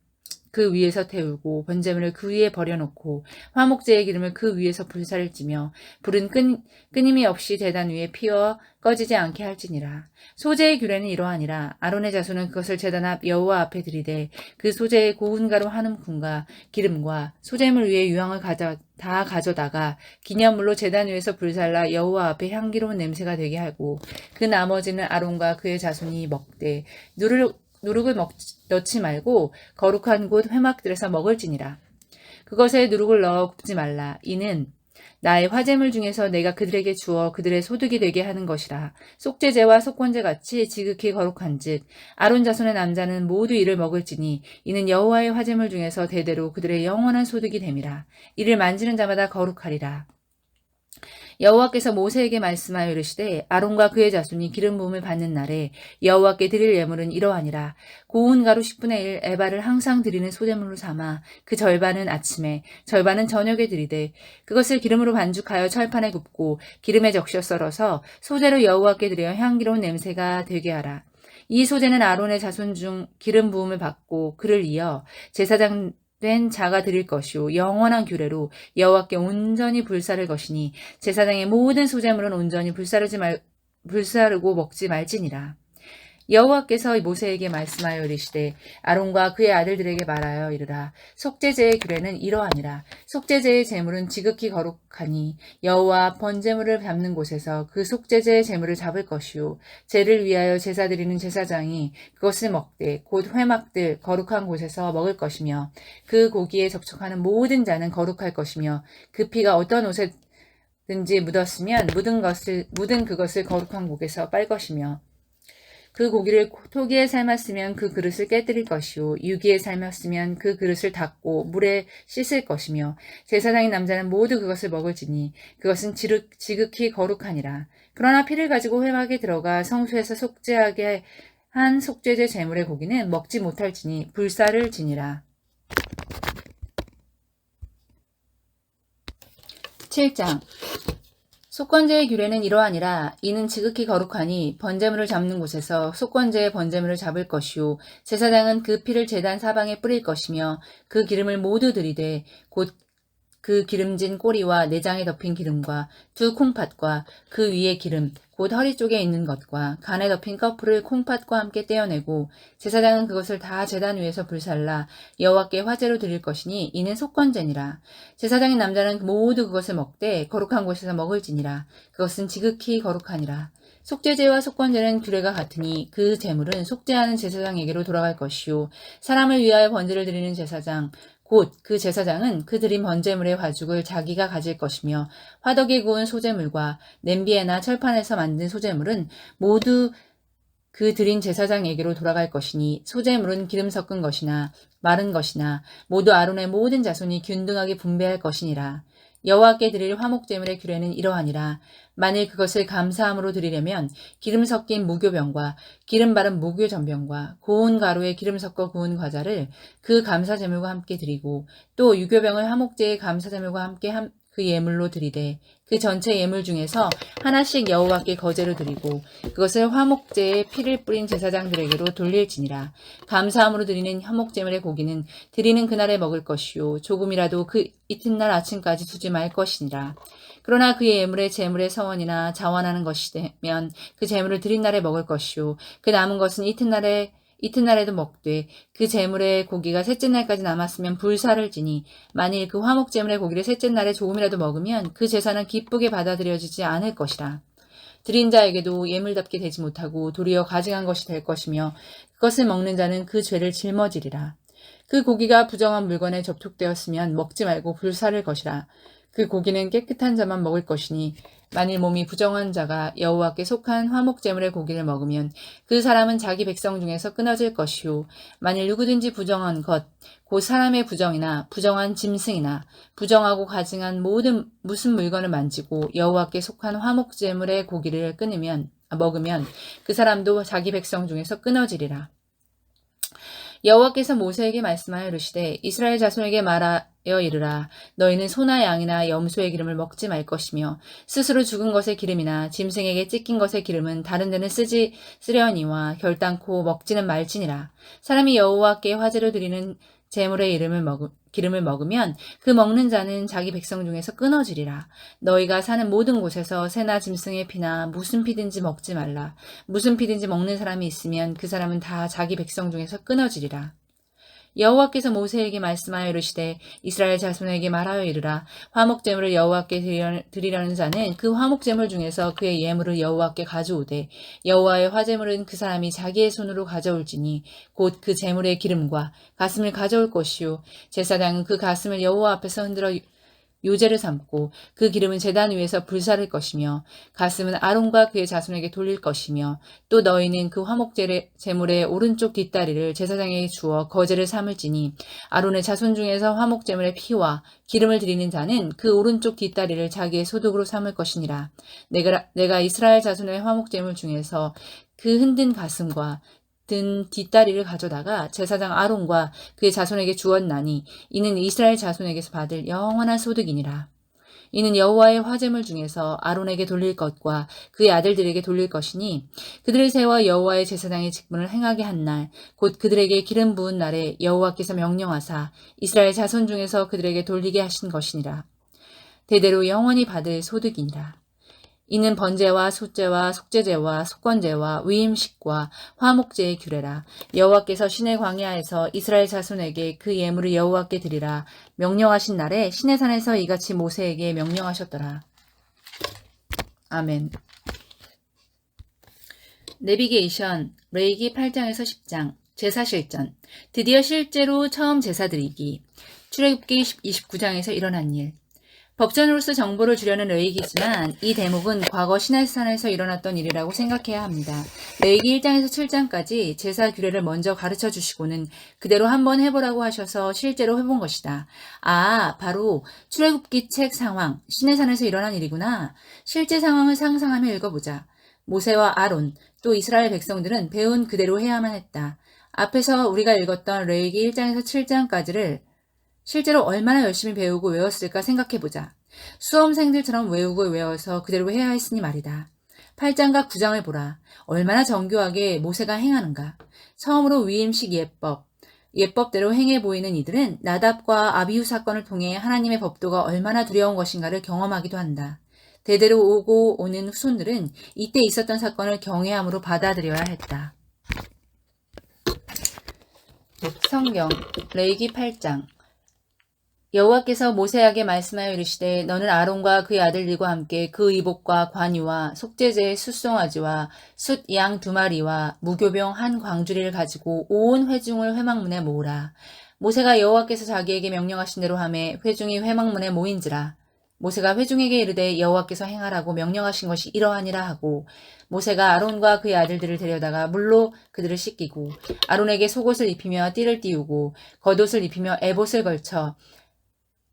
그 위에서 태우고 번제물을 그 위에 버려놓고 화목제의 기름을 그 위에서 불사를 찌며 불은 끊임이 없이 제단 위에 피워 꺼지지 않게 할지니라. 소제의 규례는 이러하니라. 아론의 자손은 그것을 제단 앞 여호와 앞에 들이되 그 소제의 고운 가루 한 움큼과 기름과 소제물 위에 유황을 다 가져다가 기념물로 제단 위에서 불살라 여호와 앞에 향기로운 냄새가 되게 하고 그 나머지는 아론과 그의 자손이 먹되 누룩을 넣지 말고 거룩한 곳 회막들에서 먹을지니라. 그것에 누룩을 넣어 굽지 말라. 이는 나의 화제물 중에서 내가 그들에게 주어 그들의 소득이 되게 하는 것이라. 속죄제와 속건제 같이 지극히 거룩한즉 아론 자손의 남자는 모두 이를 먹을지니 이는 여호와의 화제물 중에서 대대로 그들의 영원한 소득이 됨이라. 이를 만지는 자마다 거룩하리라. 여호와께서 모세에게 말씀하여 이르시되 아론과 그의 자손이 기름 부음을 받는 날에 여호와께 드릴 예물은 이러하니라. 고운 가루 10분의 1 에바를 항상 드리는 소제물로 삼아 그 절반은 아침에 절반은 저녁에 드리되 그것을 기름으로 반죽하여 철판에 굽고 기름에 적셔 썰어서 소제로 여호와께 드려 향기로운 냄새가 되게 하라. 이 소제는 아론의 자손 중 기름 부음을 받고 그를 이어 제사장 된 자가 드릴 것이요 영원한 규례로 여호와께 온전히 불사를 것이니 제사장의 모든 소제물은 온전히 불사르고 먹지 말지니라. 여호와께서 모세에게 말씀하여 이르시되 아론과 그의 아들들에게 말하여 이르라. 속죄제의 규례는 이러하니라. 속죄제의 제물은 지극히 거룩하니 여호와 번제물을 잡는 곳에서 그 속죄제의 제물을 잡을 것이요 제를 위하여 제사 드리는 제사장이 그것을 먹되 곧 회막들 거룩한 곳에서 먹을 것이며 그 고기에 접촉하는 모든 자는 거룩할 것이며 그 피가 어떤 옷에든지 묻었으면 묻은 그것을 거룩한 곳에서 빨 것이며 그 고기를 토기에 삶았으면 그 그릇을 깨뜨릴 것이요 유기에 삶았으면 그 그릇을 닦고 물에 씻을 것이며 제사장인 남자는 모두 그것을 먹을지니 그것은 지극히 거룩하니라. 그러나 피를 가지고 회막에 들어가 성소에서 속죄하게 한 속죄제 제물의 고기는 먹지 못할지니 불사를 지니라. 7장 속건제의 규례는 이러하니라. 이는 지극히 거룩하니 번제물을 잡는 곳에서 속건제의 번제물을 잡을 것이요 제사장은 그 피를 제단 사방에 뿌릴 것이며 그 기름을 모두 들이되 곧 그 기름진 꼬리와 내장에 덮인 기름과 두 콩팥과 그 위에 기름 곧 허리 쪽에 있는 것과 간에 덮인 커플을 콩팥과 함께 떼어내고 제사장은 그것을 다 제단 위에서 불살라 여호와께 화제로 드릴 것이니 이는 속건제니라. 제사장인 남자는 모두 그것을 먹되 거룩한 곳에서 먹을지니라. 그것은 지극히 거룩하니라. 속죄제와 속건제는 규례가 같으니 그 제물은 속죄하는 제사장에게로 돌아갈 것이요 사람을 위하여 번제를 드리는 제사장 곧 그 제사장은 그 드린 번제물의 화죽을 자기가 가질 것이며 화덕에 구운 소제물과 냄비에나 철판에서 만든 소제물은 모두 그 드린 제사장에게로 돌아갈 것이니 소제물은 기름 섞은 것이나 마른 것이나 모두 아론의 모든 자손이 균등하게 분배할 것이니라. 여호와께 드릴 화목제물의 규례는 이러하니라. 만일 그것을 감사함으로 드리려면 기름 섞인 무교병과 기름 바른 무교전병과 고운 가루에 기름 섞어 구운 과자를 그 감사제물과 함께 드리고 또 유교병을 화목제의 감사제물과 함께 그 예물로 드리되 그 전체 예물 중에서 하나씩 여호와께 거제로 드리고 그것을 화목제에 피를 뿌린 제사장들에게로 돌릴지니라. 감사함으로 드리는 화목제물의 고기는 드리는 그날에 먹을 것이요 조금이라도 그 이튿날 아침까지 두지 말 것이니라. 그러나 그의 예물의 제물의 서원이나 자원하는 것이 되면 그 제물을 드린 날에 먹을 것이요 그 남은 것은 이튿날에도 먹되 그 제물의 고기가 셋째 날까지 남았으면 불사를 지니 만일 그 화목 제물의 고기를 셋째 날에 조금이라도 먹으면 그 제사는 기쁘게 받아들여지지 않을 것이라. 드린 자에게도 예물답게 되지 못하고 도리어 가증한 것이 될 것이며 그것을 먹는 자는 그 죄를 짊어지리라. 그 고기가 부정한 물건에 접촉되었으면 먹지 말고 불사를 것이라. 그 고기는 깨끗한 자만 먹을 것이니 만일 몸이 부정한 자가 여호와께 속한 화목제물의 고기를 먹으면 그 사람은 자기 백성 중에서 끊어질 것이요 만일 누구든지 부정한 것 곧 사람의 부정이나 부정한 짐승이나 부정하고 가증한 무슨 물건을 만지고 여호와께 속한 화목제물의 고기를 먹으면 그 사람도 자기 백성 중에서 끊어지리라. 여호와께서 모세에게 말씀하여 이르시되 이스라엘 자손에게 말하여 이르라. 너희는 소나 양이나 염소의 기름을 먹지 말 것이며 스스로 죽은 것의 기름이나 짐승에게 찢긴 것의 기름은 다른 데는 쓰려니와 결단코 먹지는 말지니라. 사람이 여호와께 화제로 드리는 제물의 기름을 먹으면 그 먹는 자는 자기 백성 중에서 끊어지리라. 너희가 사는 모든 곳에서 새나 짐승의 피나 무슨 피든지 먹지 말라. 무슨 피든지 먹는 사람이 있으면 그 사람은 다 자기 백성 중에서 끊어지리라. 여호와께서 모세에게 말씀하여 이르시되 이스라엘 자손에게 말하여 이르라. 화목제물을 여호와께 드리려는 자는 그 화목제물 중에서 그의 예물을 여호와께 가져오되 여호와의 화제물은 그 사람이 자기의 손으로 가져올지니 곧 그 제물의 기름과 가슴을 가져올 것이요 제사장은 그 가슴을 여호와 앞에서 흔들어 요제를 삼고 그 기름은 제단 위에서 불사를 것이며 가슴은 아론과 그의 자손에게 돌릴 것이며 또 너희는 그 화목제물의 오른쪽 뒷다리를 제사장에게 주어 거제를 삼을지니 아론의 자손 중에서 화목제물의 피와 기름을 드리는 자는 그 오른쪽 뒷다리를 자기의 소득으로 삼을 것이니라. 내가 이스라엘 자손의 화목제물 중에서 그 흔든 가슴과 든 뒷다리를 가져다가 제사장 아론과 그의 자손에게 주었나니 이는 이스라엘 자손에게서 받을 영원한 소득이니라. 이는 여호와의 화제물 중에서 아론에게 돌릴 것과 그의 아들들에게 돌릴 것이니 그들을 세워 여호와의 제사장의 직분을 행하게 한 날 곧 그들에게 기름 부은 날에 여호와께서 명령하사 이스라엘 자손 중에서 그들에게 돌리게 하신 것이니라. 대대로 영원히 받을 소득이니라. 이는 번제와 소제와 속죄제와 속건제와 위임식과 화목제의 규례라. 여호와께서 시내 광야에서 이스라엘 자손에게 그 예물을 여호와께 드리라 명령하신 날에 시내산에서 이같이 모세에게 명령하셨더라. 아멘. 내비게이션 레위기 8장에서 10장 제사실전 드디어 실제로 처음 제사드리기 출애굽기 29장에서 일어난 일 법전으로서 정보를 주려는 레위기지만 이 대목은 과거 시내산에서 일어났던 일이라고 생각해야 합니다. 레위기 1장에서 7장까지 제사 규례를 먼저 가르쳐 주시고는 그대로 한번 해보라고 하셔서 실제로 해본 것이다. 아, 바로 출애굽기 책 상황, 시내산에서 일어난 일이구나. 실제 상황을 상상하며 읽어보자. 모세와 아론, 또 이스라엘 백성들은 배운 그대로 해야만 했다. 앞에서 우리가 읽었던 레위기 1장에서 7장까지를 실제로 얼마나 열심히 배우고 외웠을까 생각해보자. 수험생들처럼 외워서 그대로 해야 했으니 말이다. 8장과 9장을 보라. 얼마나 정교하게 모세가 행하는가. 처음으로 위임식 예법, 예법대로 행해 보이는 이들은 나답과 아비후 사건을 통해 하나님의 법도가 얼마나 두려운 것인가를 경험하기도 한다. 대대로 오고 오는 후손들은 이때 있었던 사건을 경외함으로 받아들여야 했다. 성경 레위기 8장 여호와께서 모세에게 말씀하여 이르시되 너는 아론과 그의 아들들과 함께 그 의복과 관유와 속죄제의 숫송아지와 숫 양 2마리와 무교병 한 광주리를 가지고 온 회중을 회막문에 모으라. 모세가 여호와께서 자기에게 명령하신 대로 하매 회중이 회막문에 모인지라. 모세가 회중에게 이르되 여호와께서 행하라고 명령하신 것이 이러하니라 하고 모세가 아론과 그의 아들들을 데려다가 물로 그들을 씻기고 아론에게 속옷을 입히며 띠를 띠우고 겉옷을 입히며 에봇을 걸쳐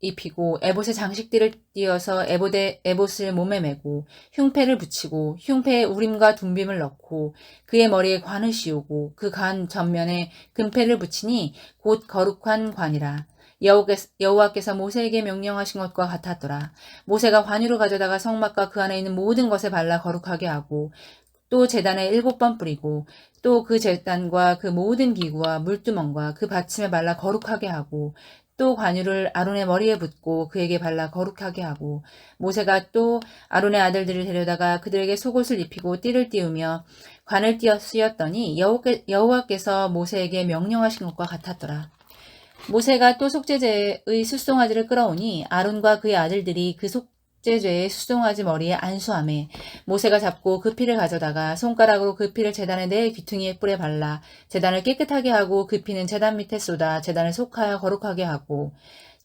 입히고 에봇의 장식띠를 띄어서 에봇을 몸에 메고 흉패를 붙이고 흉패에 우림과 둠빔을 넣고 그의 머리에 관을 씌우고 그 관 전면에 금패를 붙이니 곧 거룩한 관이라. 여호와께서 모세에게 명령하신 것과 같았더라. 모세가 관유를 가져다가 성막과 그 안에 있는 모든 것에 발라 거룩하게 하고 또 제단에 7번 뿌리고 또 그 제단과 그 모든 기구와 물두멍과 그 받침에 발라 거룩하게 하고 또 관유를 아론의 머리에 붓고 그에게 발라 거룩하게 하고 모세가 또 아론의 아들들을 데려다가 그들에게 속옷을 입히고 띠를 띄우며 관을 씌었더니 여호와께서 모세에게 명령하신 것과 같았더라. 모세가 또 속죄제의 숫송아지를 끌어오니 아론과 그의 아들들이 그 속죄제의 숫송아지 머리에 안수하매 모세가 잡고 그 피를 가져다가 손가락으로 그 피를 제단의 네 귀퉁이의 뿔에 발라 제단을 깨끗하게 하고 그 피는 제단 밑에 쏟아 제단을 속하여 거룩하게 하고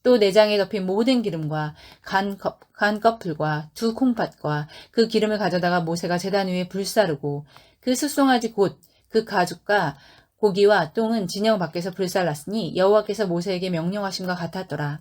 또 내장에 덮인 모든 기름과 간 껍질과 두 콩팥과 그 기름을 가져다가 모세가 제단 위에 불사르고 그 숫송아지 곧 그 가죽과 고기와 똥은 진영 밖에서 불살랐으니 여호와께서 모세에게 명령하심과 같았더라.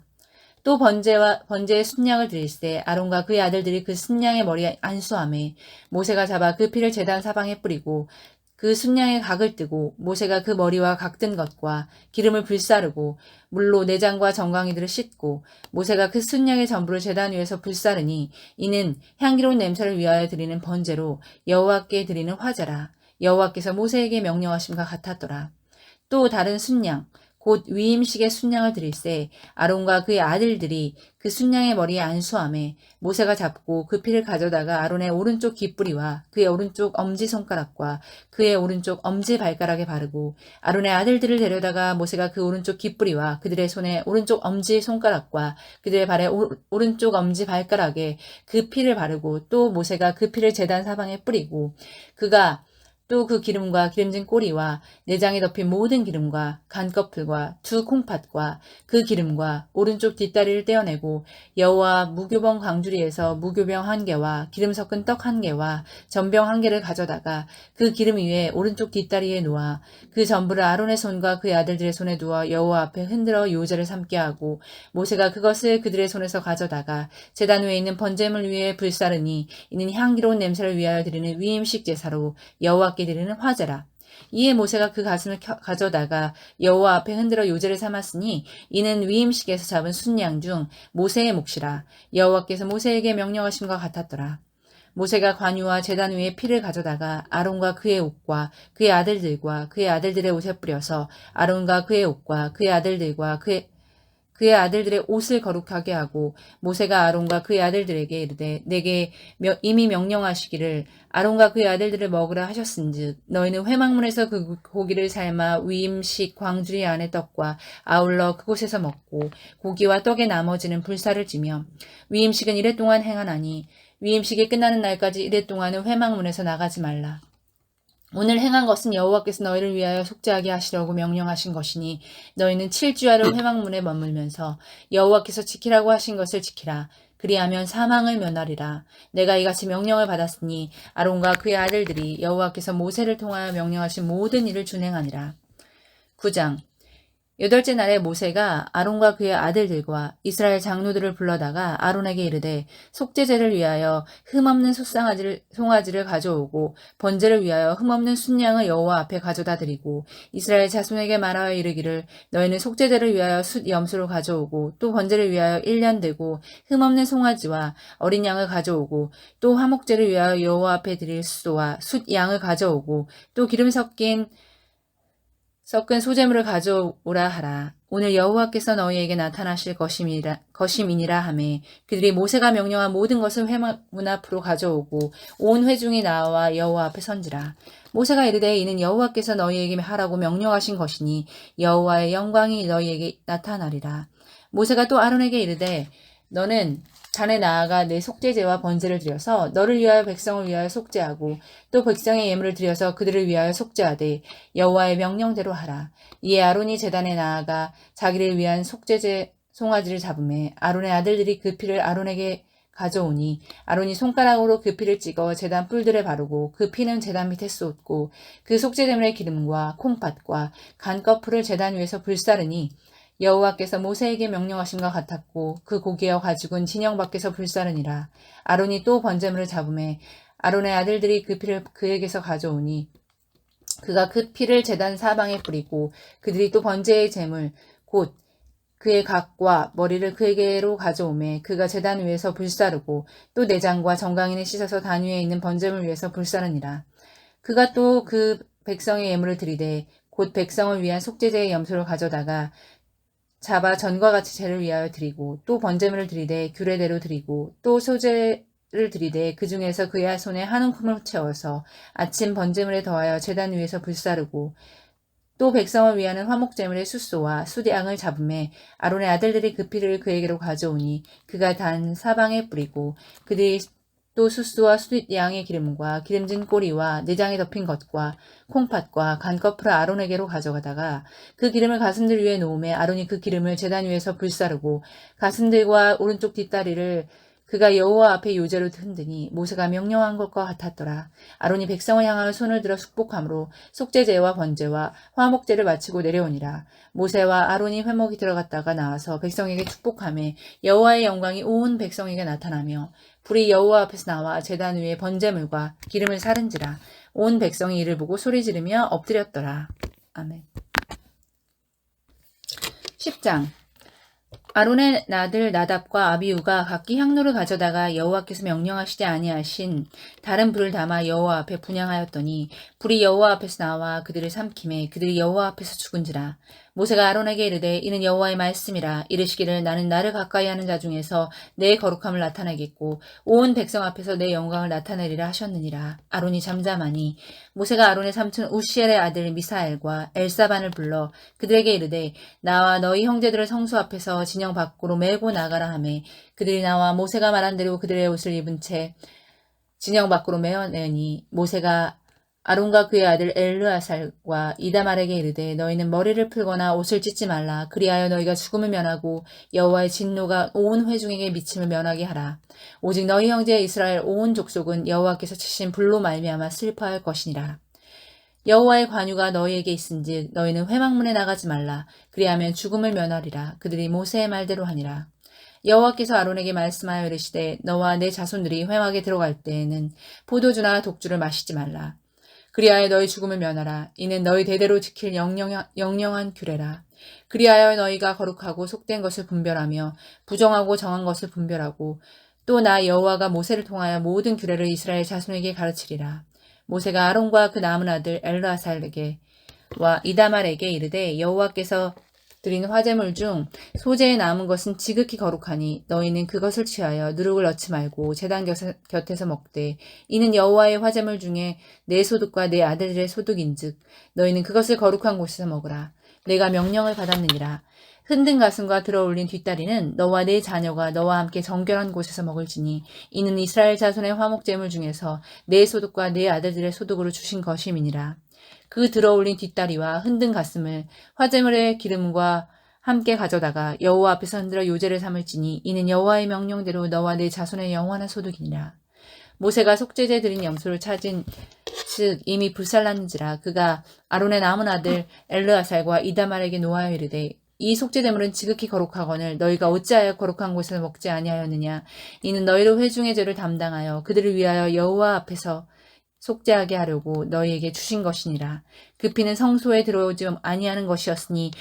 또 번제의 순양을 드릴세 아론과 그의 아들들이 그 순양의 머리에 안수하매 모세가 잡아 그 피를 제단 사방에 뿌리고 그 순양의 각을 뜨고 모세가 그 머리와 각든 것과 기름을 불사르고 물로 내장과 정강이들을 씻고 모세가 그 순양의 전부를 제단 위에서 불사르니 이는 향기로운 냄새를 위하여 드리는 번제로 여호와께 드리는 화제라. 여호와께서 모세에게 명령하심과 같았더라. 또 다른 순양 곧 위임식의 순양을 드릴세 아론과 그의 아들들이 그 순양의 머리에 안수하매 모세가 잡고 그 피를 가져다가 아론의 오른쪽 귓뿌리와 그의 오른쪽 엄지손가락과 그의 오른쪽 엄지발가락에 바르고 아론의 아들들을 데려다가 모세가 그 오른쪽 귓뿌리와 그들의 손에 오른쪽 엄지손가락과 그들의 발에 오른쪽 엄지발가락에 그 피를 바르고 또 모세가 그 피를 제단 사방에 뿌리고 그가 또 그 기름과 기름진 꼬리와 내장에 덮인 모든 기름과 간껍질과 두 콩팥과 그 기름과 오른쪽 뒷다리를 떼어내고 여호와 무교병 광주리에서 무교병 1개와 기름 섞은 떡 1개와 전병 1개를 가져다가 그 기름 위에 오른쪽 뒷다리에 놓아 그 전부를 아론의 손과 그의 아들들의 손에 두어 여호와 앞에 흔들어 요제를 삼게 하고 모세가 그것을 그들의 손에서 가져다가 제단 위에 있는 번제물 위에 불사르니 이는 향기로운 냄새를 위하여 드리는 위임식 제사로 여호와께 드리는 화제라. 이에 모세가 그 가슴을 가져다가 여호와 앞에 흔들어 요제를 삼았으니 이는 위임식에서 잡은 순양 중 모세의 몫이라. 여호와께서 모세에게 명령하심과 같았더라. 모세가 관유와 제단 위에 피를 가져다가 아론과 그의 옷과 그의 아들들과 그의 아들들의 옷에 뿌려서 아론과 그의 옷과 그의 아들들과 그의 아들들의 옷을 거룩하게 하고 모세가 아론과 그의 아들들에게 이르되 내게 이미 명령하시기를 아론과 그의 아들들을 먹으라 하셨은즉 너희는 회막문에서 그 고기를 삶아 위임식 광주리 안의 떡과 아울러 그곳에서 먹고 고기와 떡의 나머지는 불사를 지며 위임식은 이래 동안 행하나니 위임식이 끝나는 날까지 이래 동안은 회막문에서 나가지 말라. 오늘 행한 것은 여호와께서 너희를 위하여 속죄하게 하시려고 명령하신 것이니 너희는 7주야를 회막문에 머물면서 여호와께서 지키라고 하신 것을 지키라. 그리하면 사망을 면하리라. 내가 이같이 명령을 받았으니 아론과 그의 아들들이 여호와께서 모세를 통하여 명령하신 모든 일을 준행하니라. 9장 8째 날에 모세가 아론과 그의 아들들과 이스라엘 장로들을 불러다가 아론에게 이르되 속죄제를 위하여 흠없는 송아지를 가져오고 번제를 위하여 흠없는 순양을 여호와 앞에 가져다 드리고 이스라엘 자손에게 말하여 이르기를 너희는 속죄제를 위하여 숫 염소를 가져오고 또 번제를 위하여 1년 되고 흠없는 송아지와 어린 양을 가져오고 또 화목제를 위하여 여호와 앞에 드릴 수소와 숫 양을 가져오고 또 기름 섞인 섞은 소재물을 가져오라 하라. 오늘 여호와께서 너희에게 나타나실 것임이니라 하매 그들이 모세가 명령한 모든 것을 회문 앞으로 가져오고 온 회중이 나와 여호와 앞에 선지라. 모세가 이르되 이는 여호와께서 너희에게 하라고 명령하신 것이니 여호와의 영광이 너희에게 나타나리라. 모세가 또 아론에게 이르되 너는 단에 나아가 내 속죄제와 번제를 드려서 너를 위하여 백성을 위하여 속죄하고 또 백성의 예물을 드려서 그들을 위하여 속죄하되 여호와의 명령대로 하라. 이에 아론이 제단에 나아가 자기를 위한 속죄제 송아지를 잡음에 아론의 아들들이 그 피를 아론에게 가져오니 아론이 손가락으로 그 피를 찍어 제단 뿔들에 바르고 그 피는 제단 밑에 쏟고 그 속죄제물의 기름과 콩팥과 간꺼풀을 제단 위에서 불사르니 여호와께서 모세에게 명령하신 것 같았고 그 고기와 가죽은 진영 밖에서 불사르니라. 아론이 또 번제물을 잡음에 아론의 아들들이 그 피를 그에게서 가져오니 그가 그 피를 제단 사방에 뿌리고 그들이 또 번제의 제물 곧 그의 각과 머리를 그에게로 가져오매 그가 제단 위에서 불사르고 또 내장과 정강이를 씻어서 단 위에 있는 번제물 위에서 불사르니라. 그가 또 그 백성의 예물을 드리되 곧 백성을 위한 속죄제의 염소를 가져다가 잡아 전과 같이 제를 위하여 드리고 또 번제물을 드리되 규례대로 드리고 또 소제를 드리되 그 중에서 그의 손에 한 움큼을 채워서 아침 번제물에 더하여 제단 위에서 불사르고 또 백성을 위하는 화목제물의 숫소와 숫양을 잡음에 아론의 아들들이 그 피를 그에게로 가져오니 그가 단 사방에 뿌리고 그들이 또 숫소와 숫양의 기름과 기름진 꼬리와 내장에 덮인 것과 콩팥과 간꺼풀을 아론에게로 가져가다가 그 기름을 가슴들 위에 놓음에 아론이 그 기름을 제단 위에서 불사르고 가슴들과 오른쪽 뒷다리를 그가 여호와 앞에 요제로 흔드니 모세가 명령한 것과 같았더라. 아론이 백성을 향하여 손을 들어 축복함으로 속죄제와 번제와 화목제를 마치고 내려오니라. 모세와 아론이 회목이 들어갔다가 나와서 백성에게 축복하며 여호와의 영광이 온 백성에게 나타나며 불이 여호와 앞에서 나와 제단 위에 번제물과 기름을 사른지라. 온 백성이 이를 보고 소리 지르며 엎드렸더라. 아멘. 10장 아론의 아들 나답과 아비후가 각기 향로를 가져다가 여호와께서 명령하시지 아니하신 다른 불을 담아 여호와 앞에 분향하였더니 불이 여호와 앞에서 나와 그들을 삼키매 그들이 여호와 앞에서 죽은지라. 모세가 아론에게 이르되 이는 여호와의 말씀이라. 이르시기를 나는 나를 가까이하는 자 중에서 내 거룩함을 나타내겠고 온 백성 앞에서 내 영광을 나타내리라 하셨느니라. 아론이 잠잠하니 모세가 아론의 삼촌 우시엘의 아들 미사엘과 엘사반을 불러 그들에게 이르되 나와 너희 형제들을 성소 앞에서 진영 밖으로 메고 나가라 하매 그들이 나와 모세가 말한 대로 그들의 옷을 입은 채 진영 밖으로 메어내니 모세가 아론과 그의 아들 엘르아살과 이다말에게 이르되 너희는 머리를 풀거나 옷을 찢지 말라. 그리하여 너희가 죽음을 면하고 여호와의 진노가 온 회중에게 미침을 면하게 하라. 오직 너희 형제 이스라엘 온 족속은 여호와께서 치신 불로 말미암아 슬퍼할 것이니라. 여호와의 관유가 너희에게 있은즉 너희는 회막문에 나가지 말라. 그리하면 죽음을 면하리라. 그들이 모세의 말대로 하니라. 여호와께서 아론에게 말씀하여 이르시되 너와 내 자손들이 회막에 들어갈 때에는 포도주나 독주를 마시지 말라. 그리하여 너희 죽음을 면하라. 이는 너희 대대로 지킬 영영한 규례라. 그리하여 너희가 거룩하고 속된 것을 분별하며 부정하고 정한 것을 분별하고 또 나 여호와가 모세를 통하여 모든 규례를 이스라엘 자손에게 가르치리라. 모세가 아론과 그 남은 아들 엘르아살에게 와 이다말에게 이르되 여호와께서 드린 화제물 중 소재에 남은 것은 지극히 거룩하니 너희는 그것을 취하여 누룩을 넣지 말고 제단 곁에서 먹되 이는 여호와의 화제물 중에 내 소득과 내 아들들의 소득인즉 너희는 그것을 거룩한 곳에서 먹으라. 내가 명령을 받았느니라. 흔든 가슴과 들어올린 뒷다리는 너와 내 자녀가 너와 함께 정결한 곳에서 먹을지니 이는 이스라엘 자손의 화목제물 중에서 내 소득과 내 아들들의 소득으로 주신 것임이니라. 그 들어올린 뒷다리와 흔든 가슴을 화제물의 기름과 함께 가져다가 여호와 앞에서 흔들어 요제를 삼을지니 이는 여호와의 명령대로 너와 내 자손의 영원한 소득이니라. 모세가 속죄제 드린 염소를 찾은 즉 이미 불살랐는지라. 그가 아론의 남은 아들 엘르아살과 이다말에게 노하여 이르되 이 속죄제물은 지극히 거룩하거늘 너희가 어찌하여 거룩한 곳에서 먹지 아니하였느냐. 이는 너희로 회중의 죄를 담당하여 그들을 위하여 여호와 앞에서 속죄하게 하려고 너희에게 주신 것이니라. 그 피는 성소에 들어오지 아니하는 것이었으니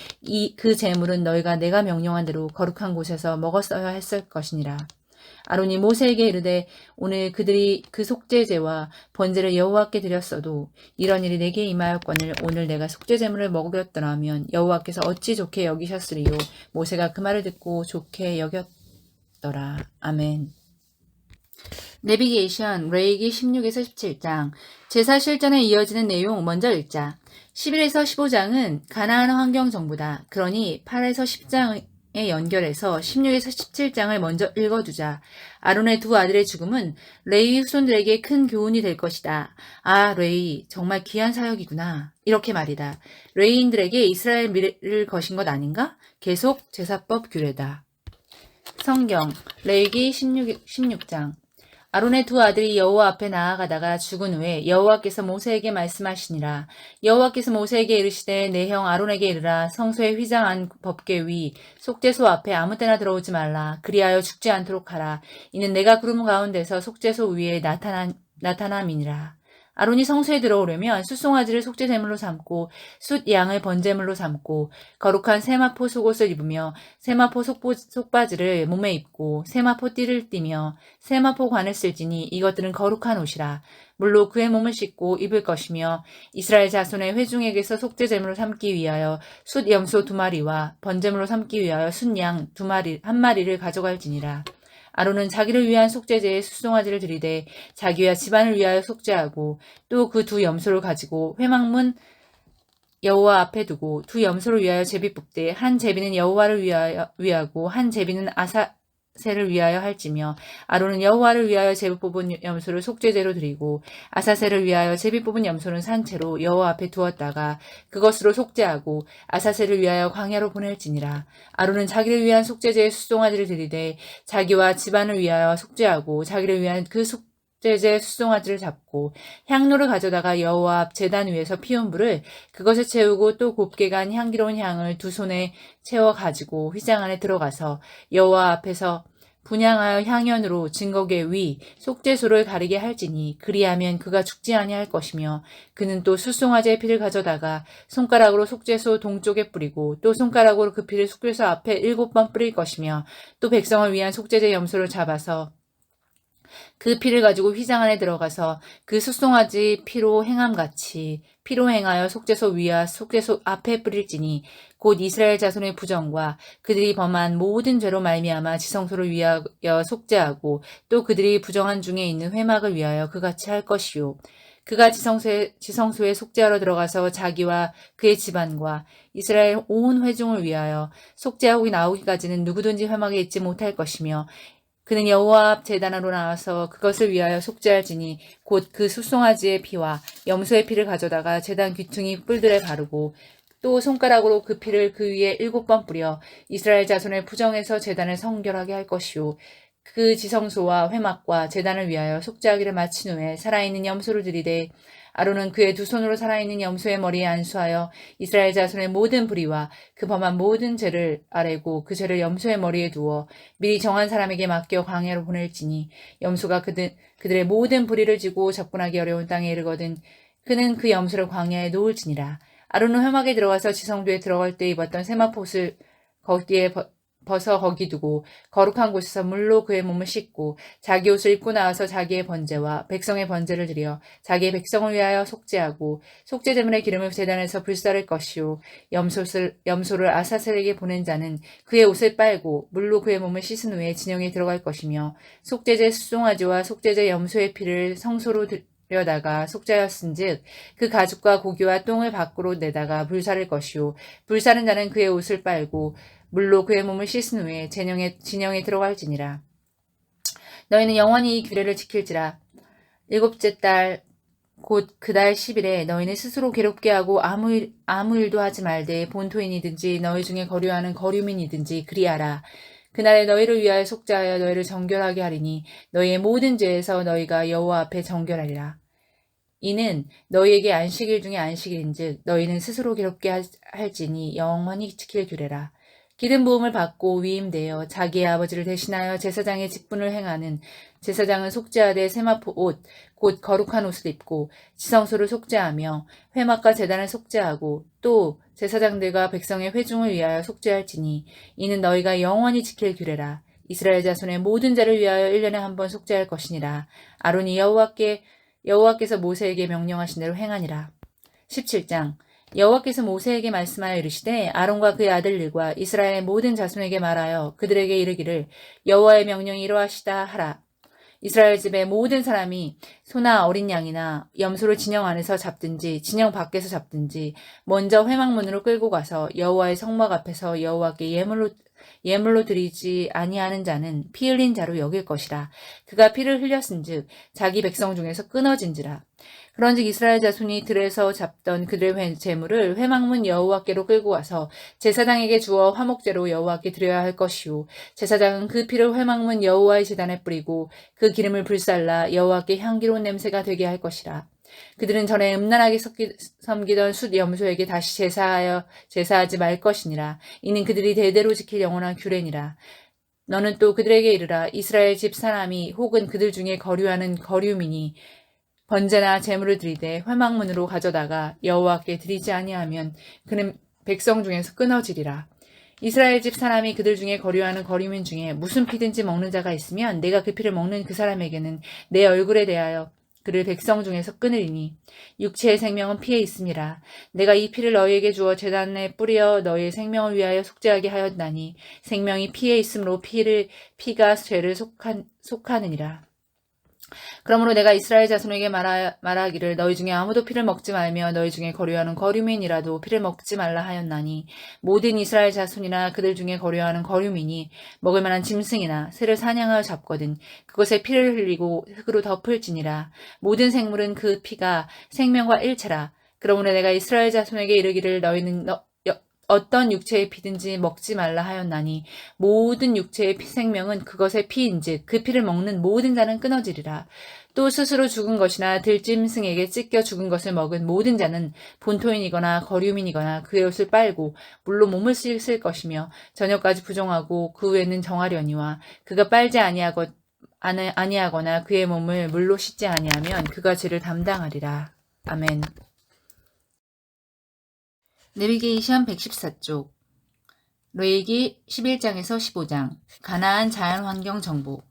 그 제물은 너희가 내가 명령한 대로 거룩한 곳에서 먹었어야 했을 것이니라. 아론이 모세에게 이르되 오늘 그들이 그 속죄제와 번제를 여호와께 드렸어도 이런 일이 내게 임하였거늘 오늘 내가 속죄제물을 먹였더라면 여호와께서 어찌 좋게 여기셨으리요. 모세가 그 말을 듣고 좋게 여겼더라. 아멘. 내비게이션 레위기 16에서 17장 제사 실전에 이어지는 내용 먼저 읽자. 11에서 15장은 가나안 환경 정보다. 그러니 8에서 10장에 연결해서 16에서 17장을 먼저 읽어두자. 아론의 두 아들의 죽음은 레위 후손들에게 큰 교훈이 될 것이다. 아, 레위 정말 귀한 사역이구나. 이렇게 말이다. 레위인들에게 이스라엘 미래를 거신 것 아닌가? 계속 제사법 규례다. 성경 레위기 16장 아론의 두 아들이 여호와 앞에 나아가다가 죽은 후에 여호와께서 모세에게 말씀하시니라. 여호와께서 모세에게 이르시되 내 형 아론에게 이르라. 성소에 휘장한 법궤 위 속죄소 앞에 아무 때나 들어오지 말라. 그리하여 죽지 않도록 하라. 이는 내가 구름 가운데서 속죄소 위에 나타남이니라. 아론이 성소에 들어오려면 숫송아지를 속죄제물로 삼고 숫양을 번제물로 삼고 거룩한 세마포 속옷을 입으며 세마포 속바지를 몸에 입고 세마포 띠를 띠며 세마포 관을 쓸지니 이것들은 거룩한 옷이라. 물로 그의 몸을 씻고 입을 것이며 이스라엘 자손의 회중에게서 속죄제물로 삼기 위하여 숫 염소 2마리와 번제물로 삼기 위하여 숫양 1마리를 가져갈지니라. 아론은 자기를 위한 속죄제에 숫송아지를 들이되 자기와 집안을 위하여 속죄하고 또 그 두 염소를 가지고 회막문 여호와 앞에 두고 두 염소를 위하여 제비 뽑되 한 제비는 여호와를 위하고 한 제비는 아사셀을 위하여 할지며 아론은 여호와를 위하여 제비 뽑은 염소를 속죄제로 드리고 아사셀을 위하여 제비 뽑은 염소는 산채로 여호와 앞에 두었다가 그것으로 속죄하고 아사셀을 위하여 광야로 보낼지니라. 아론은 자기를 위한 속죄제에 숫송아지를 드리되 자기와 집안을 위하여 속죄하고 자기를 위한 그 속죄제 숫송아지를 잡고 향로를 가져다가 여호와 앞 제단 위에서 피운 불을 그것에 채우고 또 곱게 간 향기로운 향을 두 손에 채워 가지고 휘장 안에 들어가서 여호와 앞에서 분향하여 향연으로 증거궤 위 속죄소를 가리게 할지니 그리하면 그가 죽지 아니할 것이며 그는 또 숫송아지의 피를 가져다가 손가락으로 속죄소 동쪽에 뿌리고 또 손가락으로 그 피를 속죄소 앞에 7번 뿌릴 것이며 또 백성을 위한 속죄제 염소를 잡아서 그 피를 가지고 휘장 안에 들어가서 그 숫송아지 피로 행함같이 피로 행하여 속죄소 위와 속죄소 앞에 뿌릴지니 곧 이스라엘 자손의 부정과 그들이 범한 모든 죄로 말미암아 지성소를 위하여 속죄하고 또 그들이 부정한 중에 있는 회막을 위하여 그같이 할 것이요. 그가 지성소에 속죄하러 들어가서 자기와 그의 집안과 이스라엘 온 회중을 위하여 속죄하고 나오기까지는 누구든지 회막에 있지 못할 것이며 그는 여호와 앞 제단으로 나와서 그것을 위하여 속죄할지니 곧 그 숫송아지의 피와 염소의 피를 가져다가 제단 귀퉁이 뿔들에 바르고 또 손가락으로 그 피를 그 위에 7번 뿌려 이스라엘 자손의 부정에서 제단을 성결하게 할 것이요. 그 지성소와 회막과 제단을 위하여 속죄하기를 마친 후에 살아있는 염소를 들이되 아론은 그의 두 손으로 살아있는 염소의 머리에 안수하여 이스라엘 자손의 모든 불의와 그 범한 모든 죄를 아뢰고 그 죄를 염소의 머리에 두어 미리 정한 사람에게 맡겨 광야로 보낼지니 염소가 그들의 모든 불의를 지고 접근하기 어려운 땅에 이르거든 그는 그 염소를 광야에 놓을지니라. 아론은 회막에 들어가서 지성소에 들어갈 때 입었던 세마포옷을 거기에 벗어 거기 두고 거룩한 곳에서 물로 그의 몸을 씻고 자기 옷을 입고 나와서 자기의 번제와 백성의 번제를 드려 자기의 백성을 위하여 속죄하고 속죄제물의 기름을 제단에서 불사를 것이요. 염소를 아사셀에게 보낸 자는 그의 옷을 빨고 물로 그의 몸을 씻은 후에 진영에 들어갈 것이며 속죄제 숫송아지와 속죄제 염소의 피를 성소로 들여다가 속죄하였은즉 그 가죽과 고기와 똥을 밖으로 내다가 불사를 것이요. 불사른 자는 그의 옷을 빨고 물로 그의 몸을 씻은 후에 진영에 들어갈지니라. 너희는 영원히 이 규례를 지킬지라. 7째 달 곧 그 달 10일에 너희는 스스로 괴롭게 하고 아무 일도 하지 말되 본토인이든지 너희 중에 거류하는 거류민이든지 그리하라. 그날에 너희를 위하여 속죄하여 너희를 정결하게 하리니 너희의 모든 죄에서 너희가 여호와 앞에 정결하리라. 이는 너희에게 안식일 중에 안식일인즉 너희는 스스로 괴롭게 할지니 영원히 지킬 규례라. 기름 부음을 받고 위임되어 자기의 아버지를 대신하여 제사장의 직분을 행하는 제사장은 속죄하되 세마포 옷 곧 거룩한 옷을 입고 지성소를 속죄하며 회막과 제단을 속죄하고 또 제사장들과 백성의 회중을 위하여 속죄할지니 이는 너희가 영원히 지킬 규례라. 이스라엘 자손의 모든 자를 위하여 1년에 한 번 속죄할 것이니라. 아론이 여호와께서 모세에게 명령하신 대로 행하니라. 17장 여호와께서 모세에게 말씀하여 이르시되 아론과 그의 아들들과 이스라엘의 모든 자손에게 말하여 그들에게 이르기를 여호와의 명령이 이러하시다 하라. 이스라엘 집의 모든 사람이 소나 어린 양이나 염소를 진영 안에서 잡든지 진영 밖에서 잡든지 먼저 회막문으로 끌고 가서 여호와의 성막 앞에서 여호와께 예물로 드리지 아니하는 자는 피 흘린 자로 여길 것이라. 그가 피를 흘렸은즉 자기 백성 중에서 끊어진지라. 그런즉 이스라엘 자손이 들에서 잡던 그들의 제물을 회막문 여호와께로 끌고 와서 제사장에게 주어 화목제로 여호와께 드려야 할 것이요 제사장은 그 피를 회막문 여호와의 제단에 뿌리고 그 기름을 불살라 여호와께 향기로운 냄새가 되게 할 것이라. 그들은 전에 음란하게 섬기던 숫 염소에게 다시 제사하지 말 것이니라. 이는 그들이 대대로 지킬 영원한 규례니라. 너는 또 그들에게 이르라. 이스라엘 집 사람이 혹은 그들 중에 거류하는 거류민이 번제나 제물을 드리되 회막문으로 가져다가 여호와께 드리지 아니하면 그는 백성 중에서 끊어지리라. 이스라엘 집 사람이 그들 중에 거류하는 거류민 중에 무슨 피든지 먹는 자가 있으면 내가 그 피를 먹는 그 사람에게는 내 얼굴에 대하여 그를 백성 중에서 끊으리니 육체의 생명은 피에 있음이라. 내가 이 피를 너희에게 주어 제단에 뿌려 너희의 생명을 위하여 속죄하게 하였나니 생명이 피에 있으므로 피가 죄를 속하느니라. 그러므로 내가 이스라엘 자손에게 말하기를 너희 중에 아무도 피를 먹지 말며 너희 중에 거류하는 거류민이라도 피를 먹지 말라 하였나니 모든 이스라엘 자손이나 그들 중에 거류하는 거류민이 먹을 만한 짐승이나 새를 사냥하여 잡거든 그것에 피를 흘리고 흙으로 덮을지니라. 모든 생물은 그 피가 생명과 일체라. 그러므로 내가 이스라엘 자손에게 이르기를 너희는 어떤 육체의 피든지 먹지 말라 하였나니 모든 육체의 생명은 그것의 피인즉 그 피를 먹는 모든 자는 끊어지리라. 또 스스로 죽은 것이나 들짐승에게 찢겨 죽은 것을 먹은 모든 자는 본토인이거나 거류민이거나 그의 옷을 빨고 물로 몸을 씻을 것이며 저녁까지 부정하고 그 후에는 정하려니와 그가 빨지 아니하거나 그의 몸을 물로 씻지 아니하면 그가 죄를 담당하리라. 아멘. 내비게이션 114쪽 레위기 11장에서 15장 가나안 자연환경 정보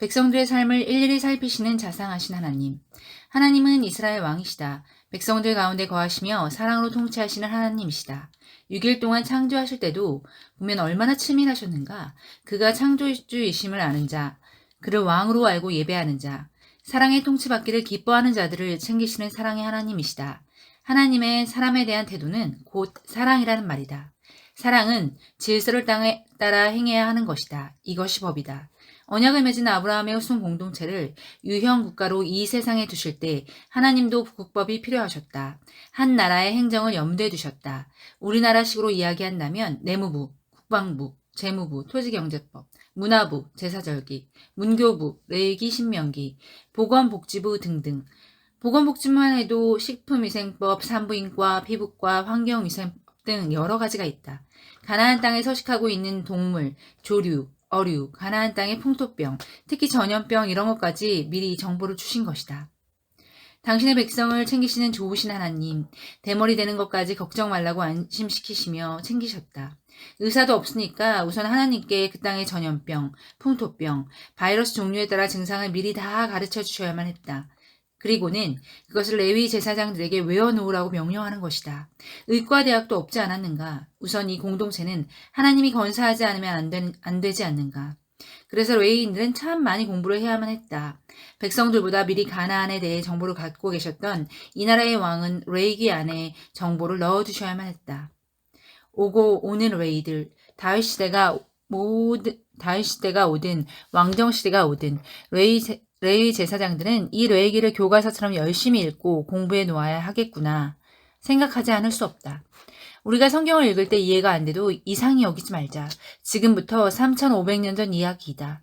백성들의 삶을 일일이 살피시는 자상하신 하나님. 하나님은 이스라엘 왕이시다. 백성들 가운데 거하시며 사랑으로 통치하시는 하나님이시다. 6일 동안 창조하실 때도 보면 얼마나 치밀하셨는가. 그가 창조주이심을 아는 자, 그를 왕으로 알고 예배하는 자, 사랑의 통치받기를 기뻐하는 자들을 챙기시는 사랑의 하나님이시다. 하나님의 사람에 대한 태도는 곧 사랑이라는 말이다. 사랑은 질서를 따라 행해야 하는 것이다. 이것이 법이다. 언약을 맺은 아브라함의 후손 공동체를 유형 국가로 이 세상에 두실 때 하나님도 국법이 필요하셨다. 한 나라의 행정을 염두에 두셨다. 우리나라식으로 이야기한다면 내무부, 국방부, 재무부, 토지경제법, 문화부, 제사절기, 문교부, 레위기, 신명기, 보건복지부 등등. 보건복지만 해도 식품위생법, 산부인과, 피부과, 환경위생법 등 여러 가지가 있다. 가나안 땅에 서식하고 있는 동물, 조류, 어류, 가나안 땅의 풍토병, 특히 전염병 이런 것까지 미리 정보를 주신 것이다. 당신의 백성을 챙기시는 좋으신 하나님, 대머리 되는 것까지 걱정 말라고 안심시키시며 챙기셨다. 의사도 없으니까 우선 하나님께 그 땅의 전염병, 풍토병, 바이러스 종류에 따라 증상을 미리 다 가르쳐 주셔야만 했다. 그리고는 그것을 레위 제사장들에게 외워놓으라고 명령하는 것이다. 의과대학도 없지 않았는가? 우선 이 공동체는 하나님이 건사하지 않으면 안 되지 않는가? 그래서 레위인들은 참 많이 공부를 해야만 했다. 백성들보다 미리 가나안에 대해 정보를 갖고 계셨던 이 나라의 왕은 레위기 안에 정보를 넣어두셔야만 했다. 오고 오는 레위들, 다윗 시대가 오든 왕정 시대가 오든 레위 제사장들은 이 레위기를 교과서처럼 열심히 읽고 공부해 놓아야 하겠구나 생각하지 않을 수 없다. 우리가 성경을 읽을 때 이해가 안 돼도 이상히 여기지 말자. 지금부터 3500년 전 이야기이다.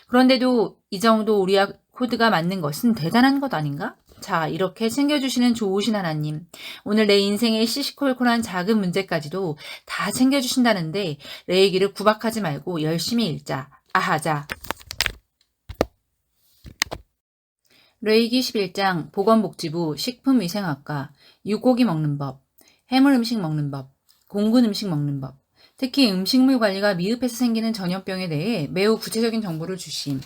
그런데도 이 정도 우리와 코드가 맞는 것은 대단한 것 아닌가? 자, 이렇게 챙겨주시는 좋으신 하나님. 오늘 내 인생의 시시콜콜한 작은 문제까지도 다 챙겨주신다는데 레위기를 구박하지 말고 열심히 읽자. 아하자. 레위기 11장 보건복지부 식품위생학과 육고기 먹는 법, 해물 음식 먹는 법, 공군 음식 먹는 법, 특히 음식물 관리가 미흡해서 생기는 전염병에 대해 매우 구체적인 정보를 주심.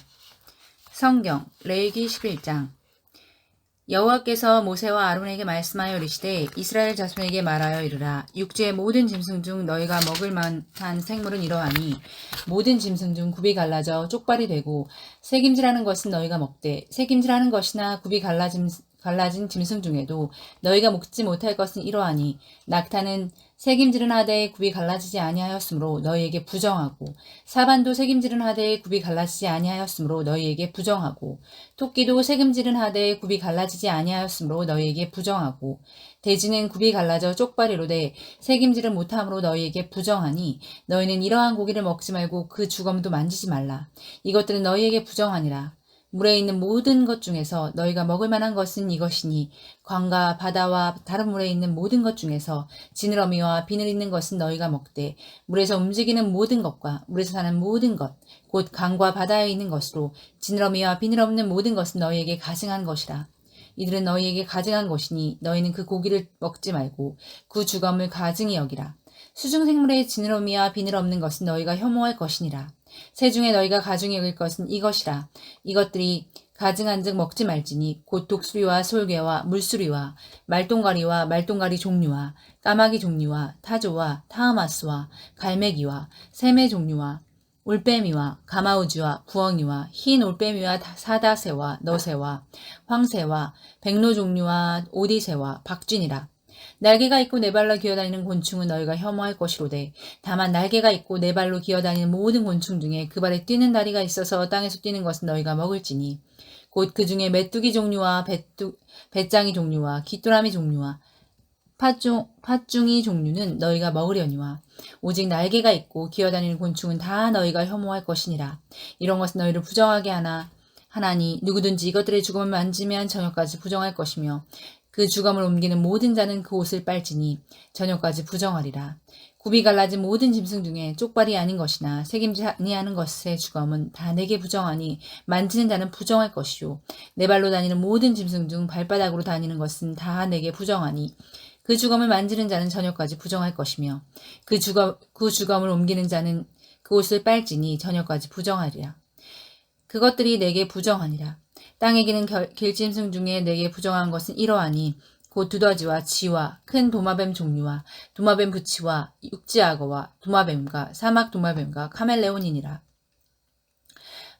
성경 레위기 11장. 여호와께서 모세와 아론에게 말씀하여 이르시되 이스라엘 자손에게 말하여 이르라. 육지의 모든 짐승 중 너희가 먹을 만한 생물은 이러하니 모든 짐승 중 굽이 갈라져 쪽발이 되고 새김질하는 것은 너희가 먹되 새김질하는 것이나 굽이 갈라진 짐승 중에도 너희가 먹지 못할 것은 이러하니 낙타는 새김질은 하되 굽이 갈라지지 아니하였으므로 너희에게 부정하고 사반도 새김질은 하되 굽이 갈라지지 아니하였으므로 너희에게 부정하고 토끼도 새김질은 하되 굽이 갈라지지 아니하였으므로 너희에게 부정하고 돼지는 굽이 갈라져 쪽발이로되 새김질은 못함으로 너희에게 부정하니 너희는 이러한 고기를 먹지 말고 그 주검도 만지지 말라. 이것들은 너희에게 부정하니라. 물에 있는 모든 것 중에서 너희가 먹을 만한 것은 이것이니 강과 바다와 다른 물에 있는 모든 것 중에서 지느러미와 비늘 있는 것은 너희가 먹되 물에서 움직이는 모든 것과 물에서 사는 모든 것 곧 강과 바다에 있는 것으로 지느러미와 비늘 없는 모든 것은 너희에게 가증한 것이라. 이들은 너희에게 가증한 것이니 너희는 그 고기를 먹지 말고 그 주검을 가증히 여기라. 수중생물의 지느러미와 비늘 없는 것은 너희가 혐오할 것이니라. 새 중에 너희가 가증히 여길 것은 이것이라. 이것들이 가증한즉 먹지 말지니 곧 독수리와 솔개와 물수리와 말똥가리와 말똥가리 종류와 까마귀 종류와 타조와 타하마스와 갈매기와 샘의 종류와 올빼미와 가마우지와 부엉이와 흰 올빼미와 사다새와 너새와 황새와 백로 종류와 오디새와 박쥐니라. 날개가 있고 네 발로 기어다니는 곤충은 너희가 혐오할 것이로되 다만 날개가 있고 네 발로 기어다니는 모든 곤충 중에 그 발에 뛰는 다리가 있어서 땅에서 뛰는 것은 너희가 먹을지니 곧 그 중에 메뚜기 종류와 배짱이 종류와 귀뚜라미 종류와 팥중이 종류는 너희가 먹으려니와 오직 날개가 있고 기어다니는 곤충은 다 너희가 혐오할 것이니라. 이런 것은 너희를 부정하게 하나니 누구든지 이것들의 죽음을 만지면 저녁까지 부정할 것이며 그 주검을 옮기는 모든 자는 그 옷을 빨지니 저녁까지 부정하리라. 굽이 갈라진 모든 짐승 중에 쪽발이 아닌 것이나 새김질 아니하는 것의 주검은 다 내게 부정하니 만지는 자는 부정할 것이요 네 발로 다니는 모든 짐승 중 발바닥으로 다니는 것은 다 내게 부정하니 그 주검을 만지는 자는 저녁까지 부정할 것이며 그 주검을 옮기는 자는 그 옷을 빨지니 저녁까지 부정하리라. 그것들이 내게 부정하니라. 땅에 기는 길짐승 중에 내게 부정한 것은 이러하니 곧 두더지와 쥐와 큰 도마뱀 종류와 도마뱀 부치와 육지악어와 도마뱀과 사막 도마뱀과 카멜레온이니라.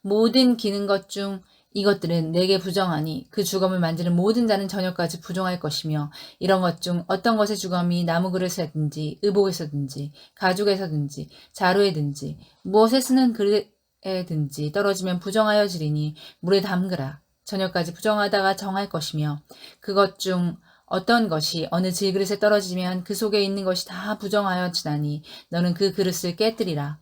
모든 기는 것 중 이것들은 내게 부정하니 그 주검을 만지는 모든 자는 저녁까지 부정할 것이며 이런 것 중 어떤 것의 주검이 나무 그릇에든지 의복에서든지 가죽에서든지 자루에든지 무엇에 쓰는 그릇에든지 떨어지면 부정하여 지리니 물에 담그라. 저녁까지 부정하다가 정할 것이며 그것 중 어떤 것이 어느 질그릇에 떨어지면 그 속에 있는 것이 다 부정하여 지나니 너는 그 그릇을 깨뜨리라.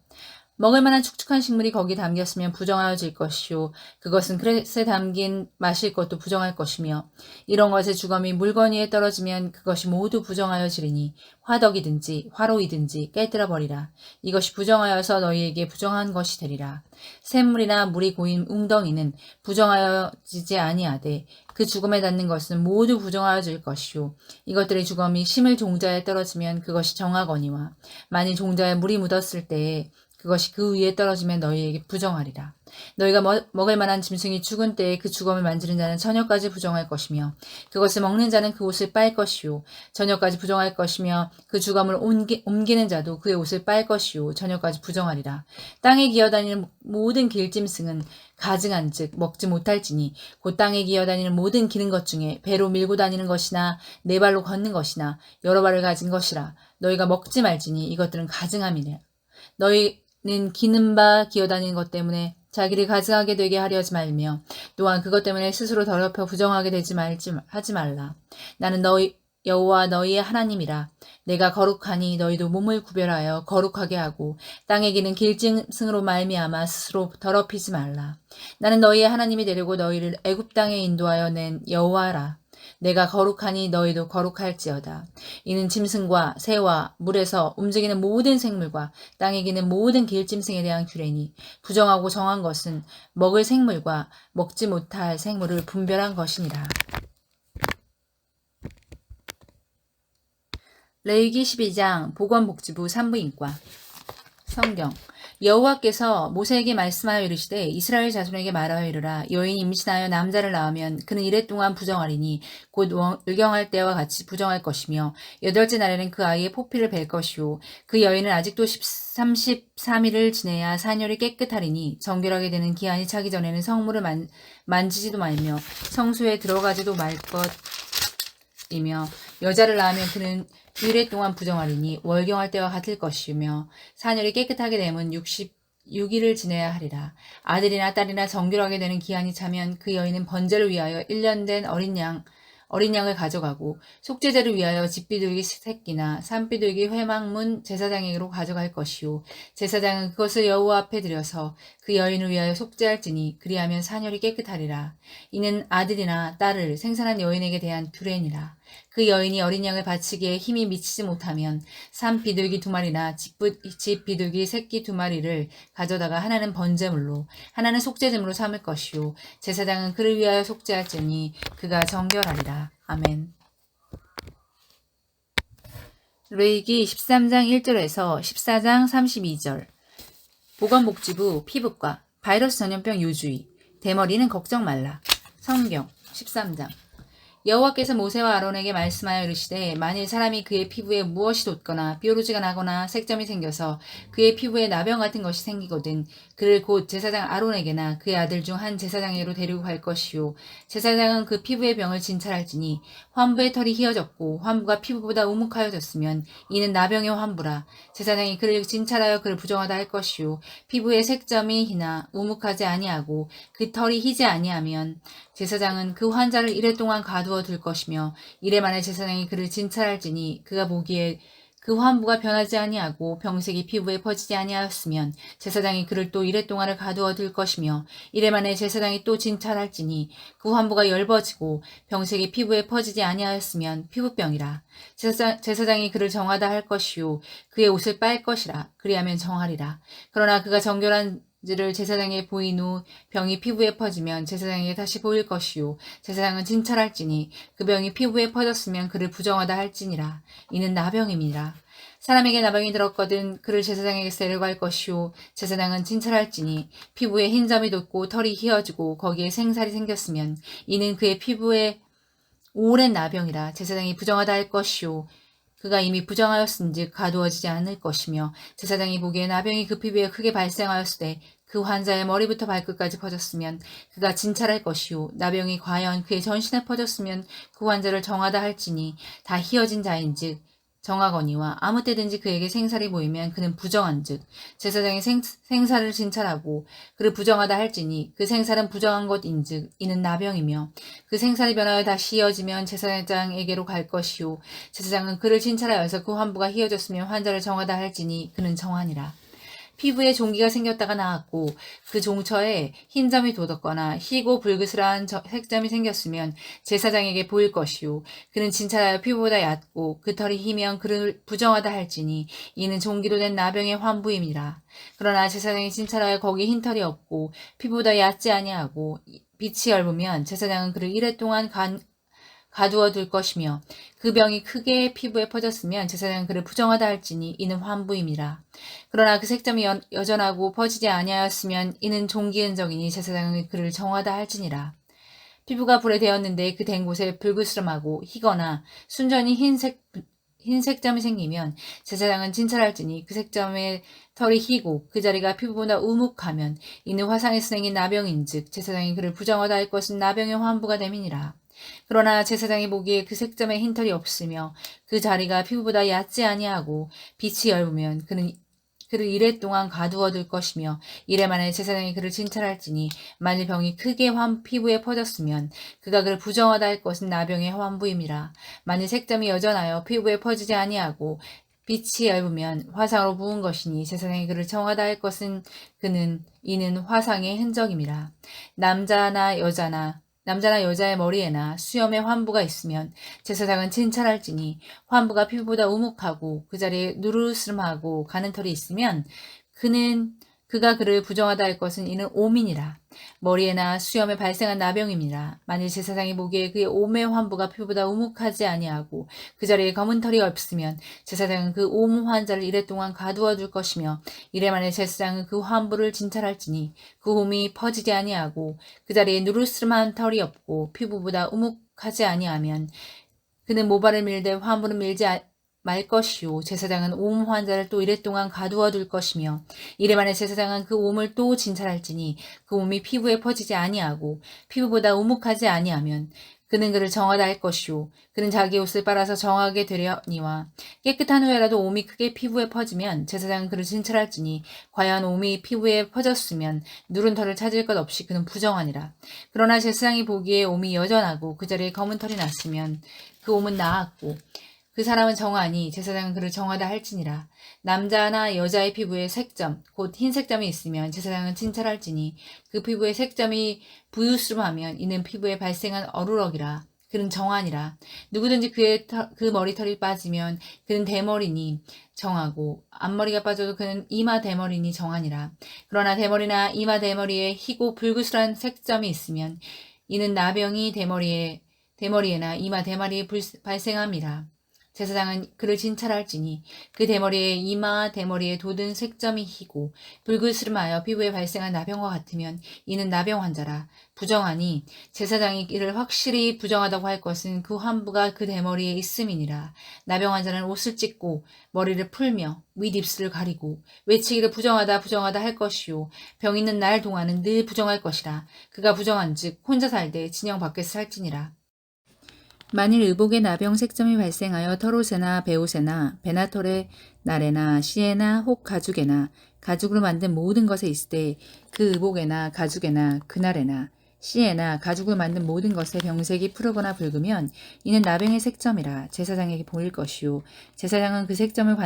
먹을 만한 축축한 식물이 거기 담겼으면 부정하여질 것이요 그것은 그릇에 담긴 마실 것도 부정할 것이며 이런 것의 주검이 물건 위에 떨어지면 그것이 모두 부정하여지리니 화덕이든지 화로이든지 깨뜨려 버리라. 이것이 부정하여서 너희에게 부정한 것이 되리라. 샘물이나 물이 고인 웅덩이는 부정하여지지 아니하되 그 주검에 닿는 것은 모두 부정하여질 것이요 이것들의 주검이 심을 종자에 떨어지면 그것이 정하거니와 만일 종자에 물이 묻었을 때에 그것이 그 위에 떨어지면 너희에게 부정하리라. 너희가 먹을 만한 짐승이 죽은 때에 그 주검을 만지는 자는 저녁까지 부정할 것이며 그것을 먹는 자는 그 옷을 빨 것이요 저녁까지 부정할 것이며 그 주검을 옮기는 자도 그의 옷을 빨 것이요 저녁까지 부정하리라. 땅에 기어다니는 모든 길짐승은 가증한즉 먹지 못할지니 곧 땅에 기어다니는 모든 기는 것 중에 배로 밀고 다니는 것이나 네 발로 걷는 것이나 여러 발을 가진 것이라. 너희가 먹지 말지니 이것들은 가증함이라. 너희는 기는 바 기어다니는 것 때문에 자기를 가증하게 되게 하려 하지 말며 또한 그것 때문에 스스로 더럽혀 부정하게 하지 말라. 나는 여호와 너희의 하나님이라. 내가 거룩하니 너희도 몸을 구별하여 거룩하게 하고 땅에 기는 길짐승으로 말미암아 스스로 더럽히지 말라. 나는 너희의 하나님이 되려고 너희를 애굽 땅에 인도하여 낸 여호와라. 내가 거룩하니 너희도 거룩할지어다. 이는 짐승과 새와 물에서 움직이는 모든 생물과 땅에 기는 모든 길짐승에 대한 규례니 부정하고 정한 것은 먹을 생물과 먹지 못할 생물을 분별한 것이니라. 레위기 12장 보건복지부 산부인과 성경 여호와께서 모세에게 말씀하여 이르시되 이스라엘 자손에게 말하여 이르라 여인이 임신하여 남자를 낳으면 그는 이래 동안 부정하리니 곧 월경할 때와 같이 부정할 것이며 8째 날에는 그 아이의 포피를 벨 것이요 그 여인은 아직도 33일을 지내야 사녀를 깨끗하리니 정결하게 되는 기한이 차기 전에는 성물을 만지지도 말며 성소에 들어가지도 말 것이며 여자를 낳으면 그는 이래 동안 부정하리니 월경할 때와 같을 것이며 사녀를 깨끗하게 되면 66일을 지내야 하리라. 아들이나 딸이나 정결하게 되는 기한이 차면 그 여인은 번제를 위하여 1년 된 어린 양을 가져가고 속죄제를 위하여 집비둘기 새끼나 산비둘기 회막문 제사장에게로 가져갈 것이요 제사장은 그것을 여호와 앞에 들여서 그 여인을 위하여 속죄할지니 그리하면 사녀리 깨끗하리라. 이는 아들이나 딸을 생산한 여인에게 대한 규례니라. 그 여인이 어린 양을 바치기에 힘이 미치지 못하면 산 비둘기 2마리나 집 비둘기 새끼 2마리를 가져다가 하나는 번제물로 하나는 속죄제물로 삼을 것이요 제사장은 그를 위하여 속죄할지니 그가 정결하리라. 아멘. 레위기 13장 1절에서 14장 32절 보건복지부 피부과 바이러스 전염병 요주의 대머리는 걱정 말라. 성경 13장 여호와께서 모세와 아론에게 말씀하여 이르시되 만일 사람이 그의 피부에 무엇이 돋거나 뾰루지가 나거나 색점이 생겨서 그의 피부에 나병 같은 것이 생기거든 그를 곧 제사장 아론에게나 그의 아들 중 한 제사장에게로 데리고 갈 것이요 제사장은 그 피부의 병을 진찰할지니 환부의 털이 휘어졌고 환부가 피부보다 우묵하여졌으면 이는 나병의 환부라. 제사장이 그를 진찰하여 그를 부정하다 할 것이요 피부의 색점이 희나 우묵하지 아니하고 그 털이 희지 아니하면 제사장은 그 환자를 이래 동안 가두어 둘 것이며 이래 만에 제사장이 그를 진찰할지니 그가 보기에 그 환부가 변하지 아니하고 병색이 피부에 퍼지지 아니하였으면 제사장이 그를 또 이래 동안을 가두어 둘 것이며 이래 만에 제사장이 또 진찰할지니 그 환부가 엷어지고 병색이 피부에 퍼지지 아니하였으면 피부병이라. 제사장이 그를 정하다 할 것이요 그의 옷을 빨 것이라. 그리하면 정하리라. 그러나 그가 정결한 지를 제사장에 보인 후 병이 피부에 퍼지면 제사장에게 다시 보일 것이요 제사장은 진찰할지니 그 병이 피부에 퍼졌으면 그를 부정하다 할지니라. 이는 나병임이라. 사람에게 나병이 들었거든 그를 제사장에게 데려갈 것이요 제사장은 진찰할지니 피부에 흰 점이 돋고 털이 휘어지고 거기에 생살이 생겼으면 이는 그의 피부에 오랜 나병이라. 제사장이 부정하다 할 것이요 그가 이미 부정하였은즉 가두어지지 않을 것이며 제사장이 보기에 나병이 그 피부에 크게 발생하였을 때 그 환자의 머리부터 발끝까지 퍼졌으면 그가 진찰할 것이요 나병이 과연 그의 전신에 퍼졌으면 그 환자를 정하다 할지니 다 희어진 자인즉 정하거니와 아무 때든지 그에게 생살이 보이면 그는 부정한즉 제사장이 생살을 진찰하고 그를 부정하다 할지니 그 생살은 부정한 것인즉 이는 나병이며 그 생살이 변하여 다시 희어지면 제사장에게로 갈 것이요 제사장은 그를 진찰하여서 그 환부가 희어졌으면 환자를 정하다 할지니 그는 정하니라. 피부에 종기가 생겼다가 나았고 그 종처에 흰 점이 돋았거나 희고 불그스라한 색점이 생겼으면 제사장에게 보일 것이요 그는 진찰하여 피부보다 얕고 그 털이 희면 그를 부정하다 할지니 이는 종기로 된 나병의 환부임이라. 그러나 제사장이 진찰하여 거기 흰 털이 없고 피부보다 얕지 아니하고 빛이 엷으면 제사장은 그를 이래 동안 가두어 둘 것이며 그 병이 크게 피부에 퍼졌으면 제사장은 그를 부정하다 할지니 이는 환부임이라. 그러나 그 색점이 여전하고 퍼지지 아니하였으면 이는 종기 흔적이니 제사장은 그를 정하다 할지니라. 피부가 불에 데었는데 그 된 곳에 불그스름하고 희거나 순전히 흰 색점이 생기면 제사장은 진찰할지니 그 색점의 털이 희고 그 자리가 피부보다 우묵하면 이는 화상에서 생긴 나병인즉 제사장이 그를 부정하다 할 것은 나병의 환부가 됨이니라. 그러나 제사장이 보기에 그 색점에 흰털이 없으며 그 자리가 피부보다 얕지 아니하고 빛이 엷으면 그는 그를 이래 동안 가두어 둘 것이며 이래 만에 제사장이 그를 진찰할지니 만일 병이 크게 피부에 퍼졌으면 그가 그를 부정하다 할 것은 나병의 환부임이라. 만일 색점이 여전하여 피부에 퍼지지 아니하고 빛이 엷으면 화상으로 부은 것이니 제사장이 그를 정하다 할 것은 이는 화상의 흔적임이라. 남자나 여자의 머리에나 수염에 환부가 있으면 제사장은 진찰할지니 환부가 피부보다 우묵하고 그 자리에 누르스름하고 가는 털이 있으면 그는 그가 그를 부정하다 할 것은 이는 오민이라. 머리에나 수염에 발생한 나병임이라. 만일 제사장이 보기에 그의 옴의 환부가 피부보다 우묵하지 아니하고 그 자리에 검은 털이 없으면 제사장은 그 옴 환자를 이래 동안 가두어 둘 것이며 이래 만일 제사장은 그 환부를 진찰할지니 그 옴이 퍼지지 아니하고 그 자리에 누르스름한 털이 없고 피부보다 우묵하지 아니하면 그는 모발을 밀되 환부는 밀지 말 것이요 제사장은 옴 환자를 또 이래 동안 가두어 둘 것이며 이래 만에 제사장은 그 옴을 또 진찰할지니 그 옴이 피부에 퍼지지 아니하고 피부보다 우묵하지 아니하면 그는 그를 정하다 할 것이요 그는 자기 옷을 빨아서 정하게 되려니와 깨끗한 후에라도 옴이 크게 피부에 퍼지면 제사장은 그를 진찰할지니 과연 옴이 피부에 퍼졌으면 누른 털을 찾을 것 없이 그는 부정하니라. 그러나 제사장이 보기에 옴이 여전하고 그 자리에 검은 털이 났으면 그 옴은 나았고 그 사람은 정하니 제사장은 그를 정하다 할지니라. 남자나 여자의 피부에 색점, 곧 흰색점이 있으면 제사장은 진찰할지니 그 피부에 색점이 부유스름하면 이는 피부에 발생한 어루럭이라. 그는 정하니라. 누구든지 그 머리털이 빠지면 그는 대머리니 정하고 앞머리가 빠져도 그는 이마 대머리니 정하니라. 그러나 대머리나 이마 대머리에 희고 불구슬한 색점이 있으면 이는 나병이 대머리에나 이마 대머리에 발생함이라. 제사장은 그를 진찰할지니 그 대머리에 이마 대머리에 돋은 색점이 희고 불그스름하여 피부에 발생한 나병과 같으면 이는 나병 환자라. 부정하니 제사장이 이를 확실히 부정하다고 할 것은 그 환부가 그 대머리에 있음이니라. 나병 환자는 옷을 찢고 머리를 풀며 윗입술을 가리고 외치기를 부정하다 부정하다 할 것이요 병 있는 날 동안은 늘 부정할 것이라. 그가 부정한즉 혼자 살되 진영 밖에서 살지니라. 만일 의복에 나병 색점이 발생하여 털옷에나 베옷에나 베나털의 날에나 시에나 혹 가죽에나 가죽으로 만든 모든 것에 있을 때 그 의복에나 가죽에나 그날에나 시에나 가죽으로 만든 모든 것에 병색이 푸르거나 붉으면 이는 나병의 색점이라 제사장에게 보일 것이요 제사장은 그 색점을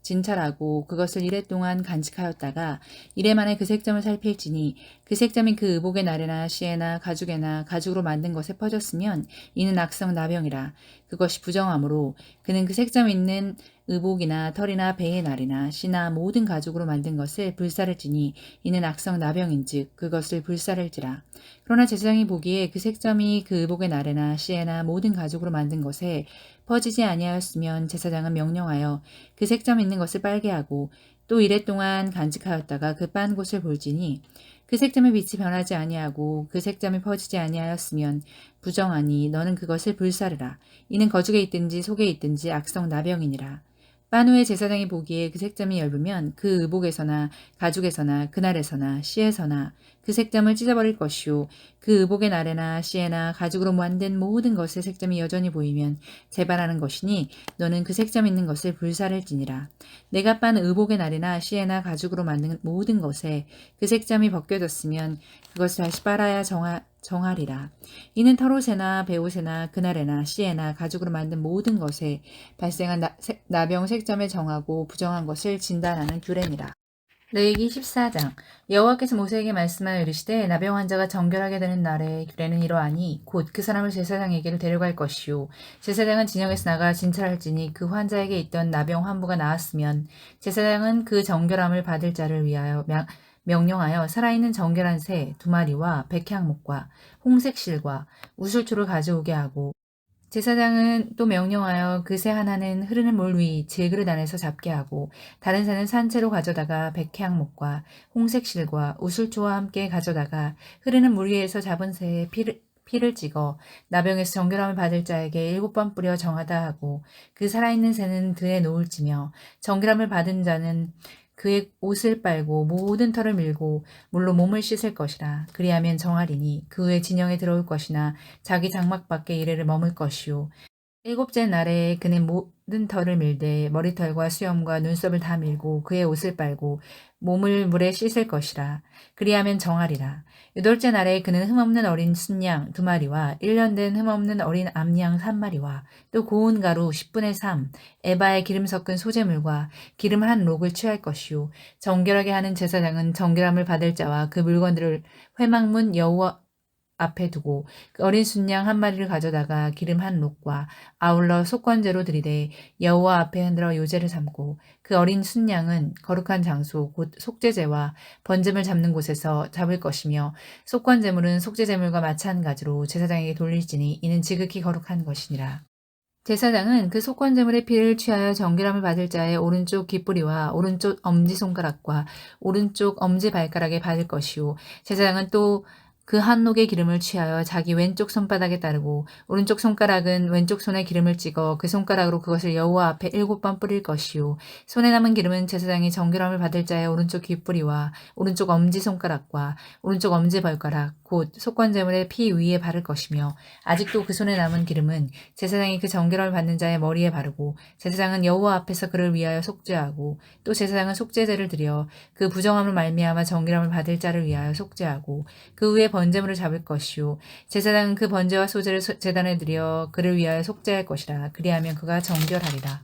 진찰하고 그것을 이래 동안 간직하였다가 이래 만에 그 색점을 살필지니 그 색점이 그 의복의 날에나 시에나 가죽에나 가죽으로 만든 것에 퍼졌으면 이는 악성 나병이라. 그것이 부정하므로 그는 그 색점 있는 의복이나 털이나 배의 날이나 시나 모든 가죽으로 만든 것을 불사를지니 이는 악성 나병인즉 그것을 불사를지라. 그러나 제사장이 보기에 그 색점이 그 의복의 날에나 시에나 모든 가죽으로 만든 것에 퍼지지 아니하였으면 제사장은 명령하여 그 색점 있는 것을 빨게 하고 또 이래 동안 간직하였다가 그 빤 곳을 볼지니 그 색점의 빛이 변하지 아니하고 그 색점이 퍼지지 아니하였으면 부정하니 너는 그것을 불사르라. 이는 거죽에 있든지 속에 있든지 악성 나병이니라. 빤 후에 제사장이 보기에 그 색점이 엷으면 그 의복에서나 가죽에서나 그날에서나 시에서나 그 색점을 찢어버릴 것이요 그 의복의 날에나 시에나 가죽으로 만든 모든 것의 색점이 여전히 보이면 재발하는 것이니 너는 그 색점 있는 것을 불사를지니라. 내가 빤 의복의 날이나 시에나 가죽으로 만든 모든 것에 그 색점이 벗겨졌으면 그것을 다시 빨아야 정하리라. 이는 털옷에나 베옷에나 그날에나 시에나 가죽으로 만든 모든 것에 발생한 나병 색점을 정하고 부정한 것을 진단하는 규례니라. 레위기 14장 여호와께서 모세에게 말씀하여 이르시되 나병 환자가 정결하게 되는 날의 규례는 이러하니 곧 그 사람을 제사장에게로 데려갈 것이요 제사장은 진영에서 나가 진찰할지니 그 환자에게 있던 나병 환부가 나았으면 제사장은 그 정결함을 받을 자를 위하여 명령하여 살아있는 정결한 새 2마리와 백향목과 홍색 실과 우슬초를 가져오게 하고 제사장은 또 명령하여 그 새 하나는 흐르는 물 위 질그릇 안에서 잡게 하고 다른 새는 산채로 가져다가 백향목과 홍색 실과 우슬초와 함께 가져다가 흐르는 물 위에서 잡은 새의 피를 찍어 나병에서 정결함을 받을 자에게 7번 뿌려 정하다 하고 그 살아있는 새는 들에 놓을지며 정결함을 받은 자는 그의 옷을 빨고 모든 털을 밀고 물로 몸을 씻을 것이라. 그리하면 정하리니 그 후에 진영에 들어올 것이나 자기 장막 밖에 이래를 머물 것이요 7째 날에 그는 모든 털을 밀되 머리털과 수염과 눈썹을 다 밀고 그의 옷을 빨고 몸을 물에 씻을 것이라. 그리하면 정하리라. 8째 날에 그는 흠없는 어린 순양 2마리와 1년 된 흠없는 어린 암양 3마리와 또 고운 가루 10분의 3 에바에 기름 섞은 소재물과 기름 한 록을 취할 것이요 정결하게 하는 제사장은 정결함을 받을 자와 그 물건들을 회막문 앞에 두고 그 어린 순양 한 마리를 가져다가 기름 한 록과 아울러 속건제로 드리되 여호와 앞에 흔들어 요제를 삼고 그 어린 순양은 거룩한 장소 곧 속죄제와 번제물 잡는 곳에서 잡을 것이며 속건제물은 속죄제물과 마찬가지로 제사장에게 돌릴지니 이는 지극히 거룩한 것이니라. 제사장은 그 속건제물의 피를 취하여 정결함을 받을 자의 오른쪽 귓뿌리와 오른쪽 엄지손가락과 오른쪽 엄지발가락에 바를 것이요 제사장은 또 그 한 녹의 기름을 취하여 자기 왼쪽 손바닥에 따르고 오른쪽 손가락은 왼쪽 손에 기름을 찍어 그 손가락으로 그것을 여호와 앞에 7번 뿌릴 것이요 손에 남은 기름은 제사장이 정결함을 받을 자의 오른쪽 귓뿌리와 오른쪽 엄지손가락과 오른쪽 엄지발가락 곧 속건제물의 피 위에 바를 것이며 아직도 그 손에 남은 기름은 제사장이 그 정결함을 받는 자의 머리에 바르고 제사장은 여호와 앞에서 그를 위하여 속죄하고 또 제사장은 속죄제를 드려 그 부정함을 말미암아 정결함을 받을 자를 위하여 속죄하고 그 후에 번제물을 잡을 것이요 제사장은 그 번제와 소제를 제단에 드려 그를 위하여 속죄할 것이라 그리하면 그가 정결하리라.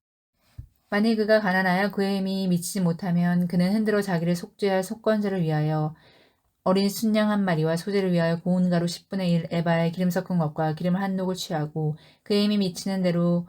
만일 그가 가난하여 그의 힘이 미치지 못하면 그는 흔들어 자기를 속죄할 속건제를 위하여 어린 순양 한 마리와 소제를 위하여 고운 가루 10분의 1 에바에 기름 섞은 것과 기름 한 녹을 취하고 그의 힘이 미치는 대로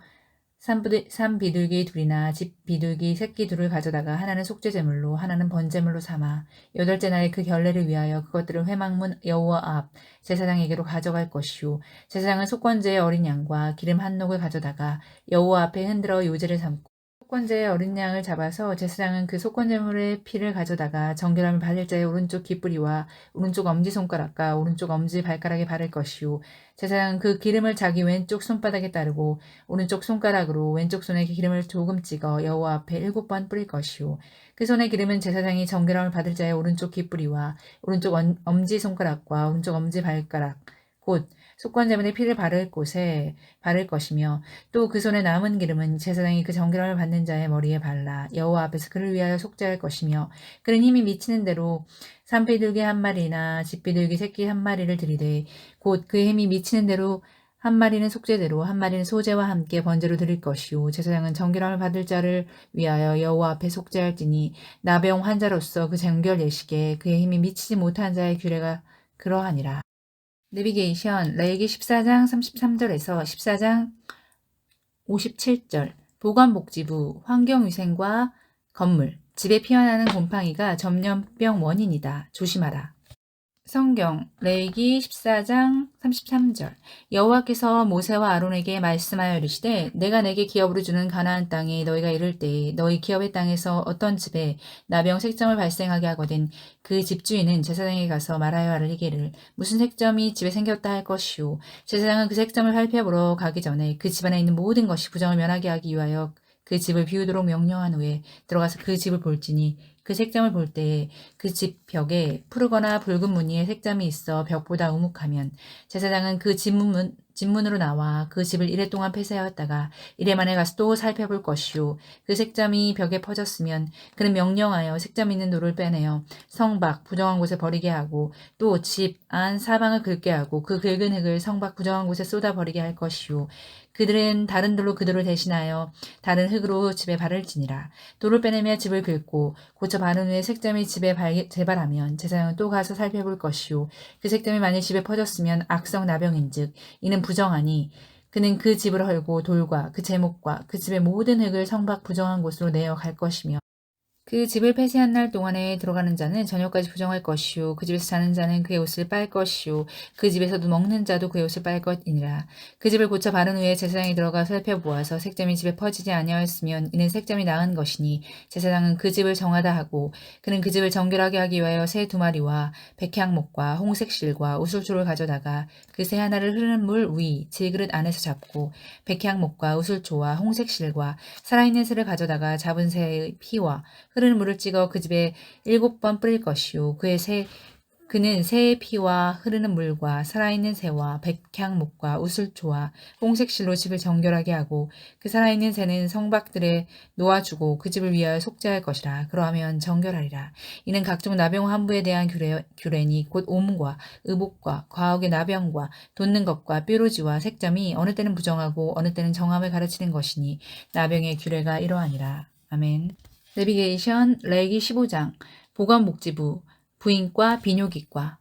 산비둘기 둘이나 집비둘기 새끼 둘을 가져다가 하나는 속죄제물로 하나는 번제물로 삼아 8째 날에 그 결례를 위하여 그것들을 회막문 여호와 앞 제사장에게로 가져갈 것이요 제사장은 속건제의 어린 양과 기름 한 녹을 가져다가 여호와 앞에 흔들어 요제를 삼고 속건제의 어린 양을 잡아서 제사장은 그 속건제물의 피를 가져다가 정결함을 받을 자의 오른쪽 귓뿌리와 오른쪽 엄지손가락과 오른쪽 엄지발가락에 바를 것이요 제사장은 그 기름을 자기 왼쪽 손바닥에 따르고 오른쪽 손가락으로 왼쪽 손에 기름을 조금 찍어 여호와 앞에 7번 뿌릴 것이요 그 손의 기름은 제사장이 정결함을 받을 자의 오른쪽 귓뿌리와 오른쪽 엄지손가락과 오른쪽 엄지발가락 곧 속건제물의 피를 바를 곳에 바를 것이며 또 그 손에 남은 기름은 제사장이 그 정결함을 받는 자의 머리에 발라 여호와 앞에서 그를 위하여 속죄할 것이며 그는 힘이 미치는 대로 산비둘기 한 마리나 집비둘기 새끼 한 마리를 들이되 곧 그의 힘이 미치는 대로 한 마리는 속죄제로 한 마리는 소제와 함께 번제로 드릴 것이요 제사장은 정결함을 받을 자를 위하여 여호와 앞에 속죄할지니 나병 환자로서 그 정결 예식에 그의 힘이 미치지 못한 자의 규례가 그러하니라. 내비게이션 레위기 14장 33절에서 14장 57절 보건복지부 환경위생과 건물 집에 피어나는 곰팡이가 전염병 원인이다. 조심하라. 성경 레위기 14장 33절 여호와께서 모세와 아론에게 말씀하여 이르시되 내가 내게 기업으로 주는 가나안 땅에 너희가 이를 때에 너희 기업의 땅에서 어떤 집에 나병 색점을 발생하게 하거든 그 집주인은 제사장에게 가서 말하여 알리기를 무슨 색점이 집에 생겼다 할 것이요 제사장은 그 색점을 살펴보러 가기 전에 그 집안에 있는 모든 것이 부정을 면하게 하기 위하여 그 집을 비우도록 명령한 후에 들어가서 그 집을 볼지니 그 색점을 볼 때에 그 집 벽에 푸르거나 붉은 무늬의 색점이 있어 벽보다 우묵하면 제사장은 그 집문으로 나와 그 집을 이래 동안 폐쇄하였다가 이래 만에 가서 또 살펴볼 것이요 그 색점이 벽에 퍼졌으면 그는 명령하여 색점 있는 돌을 빼내어 성 밖 부정한 곳에 버리게 하고 또 집 안 사방을 긁게 하고 그 긁은 흙을 성 밖 부정한 곳에 쏟아 버리게 할 것이요 그들은 다른 돌로 그 돌을 대신하여 다른 흙으로 집에 바를지니라. 돌을 빼내며 집을 긁고 고쳐 바른 후에 색점이 집에 재발하면 제사장은 또 가서 살펴볼 것이요 그 색점이 만일 집에 퍼졌으면 악성 나병인즉 이는 부정하니 그는 그 집을 헐고 돌과 그 제목과 그 집의 모든 흙을 성 밖 부정한 곳으로 내어 갈 것이며 그 집을 폐쇄한 날 동안에 들어가는 자는 저녁까지 부정할 것이요 그 집에서 자는 자는 그의 옷을 빨 것이요 그 집에서도 먹는 자도 그의 옷을 빨 것이니라. 그 집을 고쳐 바른 후에 제사장이 들어가 살펴보아서 색점이 집에 퍼지지 아니하였으면 이는 색점이 나은 것이니 제사장은 그 집을 정하다 하고 그는 그 집을 정결하게 하기 위하여 새 2마리와 백향목과 홍색 실과 우슬초를 가져다가 그 새 하나를 흐르는 물 위 질그릇 안에서 잡고 백향목과 우슬초와 홍색 실과 살아있는 새를 가져다가 잡은 새의 피와 흐르는 물을 찍어 그 집에 7번 뿌릴 것이요 그는 새의 피와 흐르는 물과 살아있는 새와 백향목과 우슬초와 홍색실로 집을 정결하게 하고 그 살아있는 새는 성박들에 놓아주고 그 집을 위하여 속죄할 것이라. 그러하면 정결하리라. 이는 각종 나병 환부에 대한 규례니 곧 옴과 의복과 과혹의 나병과 돋는 것과 뾰루지와 색점이 어느 때는 부정하고 어느 때는 정함을 가르치는 것이니 나병의 규례가 이러하니라. 아멘. 내비게이션 레위기 15장 보건복지부 부인과 비뇨기과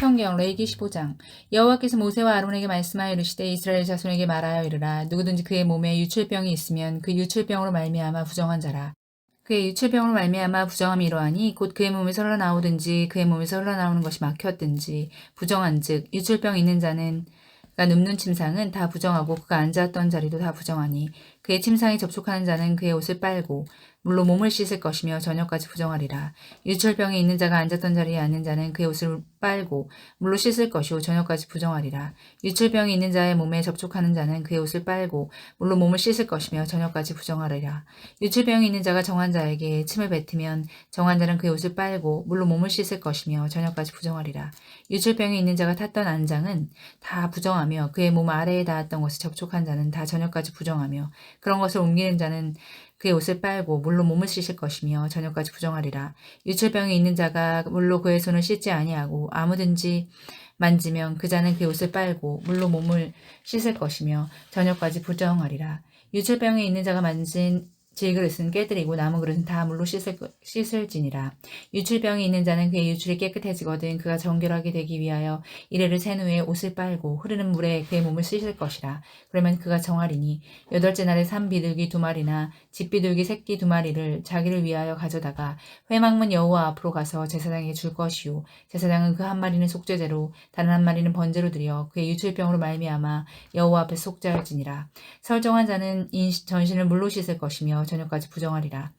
성경 레위기 15장 여호와께서 모세와 아론에게 말씀하여 이르시되 이스라엘 자손에게 말하여 이르라 누구든지 그의 몸에 유출병이 있으면 그 유출병으로 말미암아 부정한 자라 그의 유출병으로 말미암아 부정함이 이러하니 곧 그의 몸에서 흘러나오든지 그의 몸에서 흘러나오는 것이 막혔든지 부정한즉 유출병 있는 자는 그가 눕는 침상은 다 부정하고 그가 앉았던 자리도 다 부정하니 그의 침상에 접촉하는 자는 그의 옷을 빨고 물로 몸을 씻을 것이며 저녁까지 부정하리라. 유출병이 있는 자가 앉았던 자리에 앉는 자는 그의 옷을 빨고 물로 씻을 것이요 저녁까지 부정하리라. 유출병이 있는 자의 몸에 접촉하는 자는 그의 옷을 빨고 물로 몸을 씻을 것이며 저녁까지 부정하리라. 유출병이 있는 자가 정한 자에게 침을 뱉으면 정한 자는 그의 옷을 빨고 물로 몸을 씻을 것이며 저녁까지 부정하리라. 유출병이 있는 자가 탔던 안장은 다 부정하며 그의 몸 아래에 닿았던 것을 접촉한 자는 다 저녁까지 부정하며 그런 것을 옮기는 자는 그의 옷을 빨고 물로 몸을 씻을 것이며 저녁까지 부정하리라. 유출병이 있는 자가 물로 그의 손을 씻지 아니하고 아무든지 만지면 그 자는 그의 옷을 빨고 물로 몸을 씻을 것이며 저녁까지 부정하리라. 유출병이 있는 자가 만진 질그릇은 깨뜨리고 남은 그릇은 다 물로 씻을지니라. 유출병이 있는 자는 그의 유출이 깨끗해지거든 그가 정결하게 되기 위하여 이레를 센 후에 옷을 빨고 흐르는 물에 그의 몸을 씻을 것이라. 그러면 그가 정하리니 여덟째 날에 산 비둘기 2마리나 집비둘기 새끼 2마리를 자기를 위하여 가져다가 회막문 여호와 앞으로 가서 제사장에게 줄 것이요 제사장은 그 한 마리는 속죄제로 다른 한 마리는 번제로 드려 그의 유출병으로 말미암아 여호와 앞에 속죄할지니라. 설정한 자는 전신을 물로 씻을 것이며 저녁까지 부정하리라.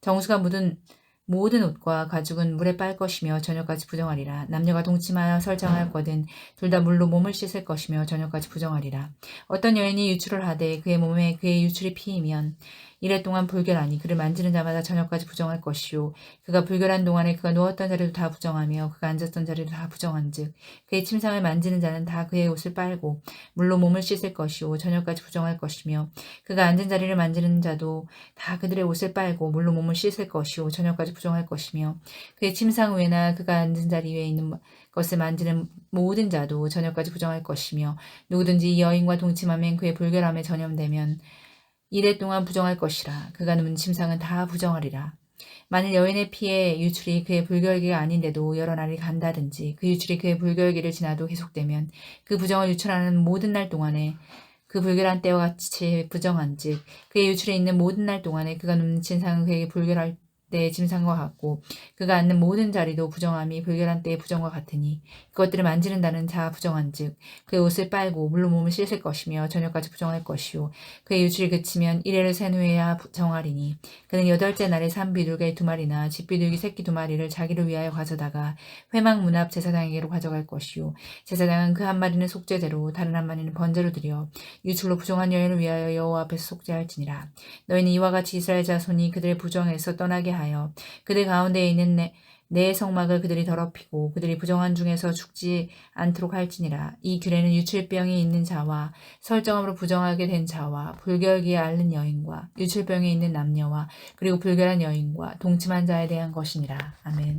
정수가 묻은 모든 옷과 가죽은 물에 빨 것이며 저녁까지 부정하리라. 남녀가 동침하여 설정하였거든 둘 다 물로 몸을 씻을 것이며 저녁까지 부정하리라. 어떤 여인이 유출을 하되 그의 몸에 그의 유출이 피이면 이래 동안 불결하니 그를 만지는 자마다 저녁까지 부정할 것이요 그가 불결한 동안에 그가 누웠던 자리도 다 부정하며 그가 앉았던 자리도 다 부정한즉 그의 침상을 만지는 자는 다 그의 옷을 빨고 물로 몸을 씻을 것이요 저녁까지 부정할 것이며 그가 앉은 자리를 만지는 자도 다 그들의 옷을 빨고 물로 몸을 씻을 것이요 저녁까지 부정할 것이며 그의 침상 위에나 그가 앉은 자리 위에 있는 것을 만지는 모든 자도 저녁까지 부정할 것이며 누구든지 이 여인과 동침하면 그의 불결함에 전염되면 이래 동안 부정할 것이라. 그가 눕는 침상은 다 부정하리라. 만일 여인의 피에 유출이 그의 불결기가 아닌데도 여러 날이 간다든지 그 유출이 그의 불결기를 지나도 계속되면 그 부정을 유출하는 모든 날 동안에 그 불결한 때와 같이 부정한즉 그의 유출에 있는 모든 날 동안에 그가 눕는 침상은 그에게 불결할 때의 침상과 같고 그가 앉는 모든 자리도 부정함이 불결한 때의 부정과 같으니 그것들을 만지는다는 자 부정한즉 그의 옷을 빨고 물로 몸을 씻을 것이며 저녁까지 부정할 것이요 그의 유출이 그치면 이레를 센 후에야 정하리니 그는 여덟째 날에 산 비둘기 2마리나 집비둘기 새끼 2마리를 자기를 위하여 가져다가 회막 문 앞 제사장에게로 가져갈 것이요 제사장은 그 한 마리는 속죄제로 다른 한 마리는 번제로 드려 유출로 부정한 여인을 위하여 여호와 앞에서 속죄할지니라. 너희는 이와 같이 이스라엘 자손이 그들의 부정에서 떠나게 하여 그들 가운데에 있는 내 성막을 그들이 더럽히고 그들이 부정한 중에서 죽지 않도록 할지니라. 이 규례는 유출병이 있는 자와 설정함으로 부정하게 된 자와 불결기에 앓는 여인과 유출병이 있는 남녀와 그리고 불결한 여인과 동침한 자에 대한 것이니라. 아멘.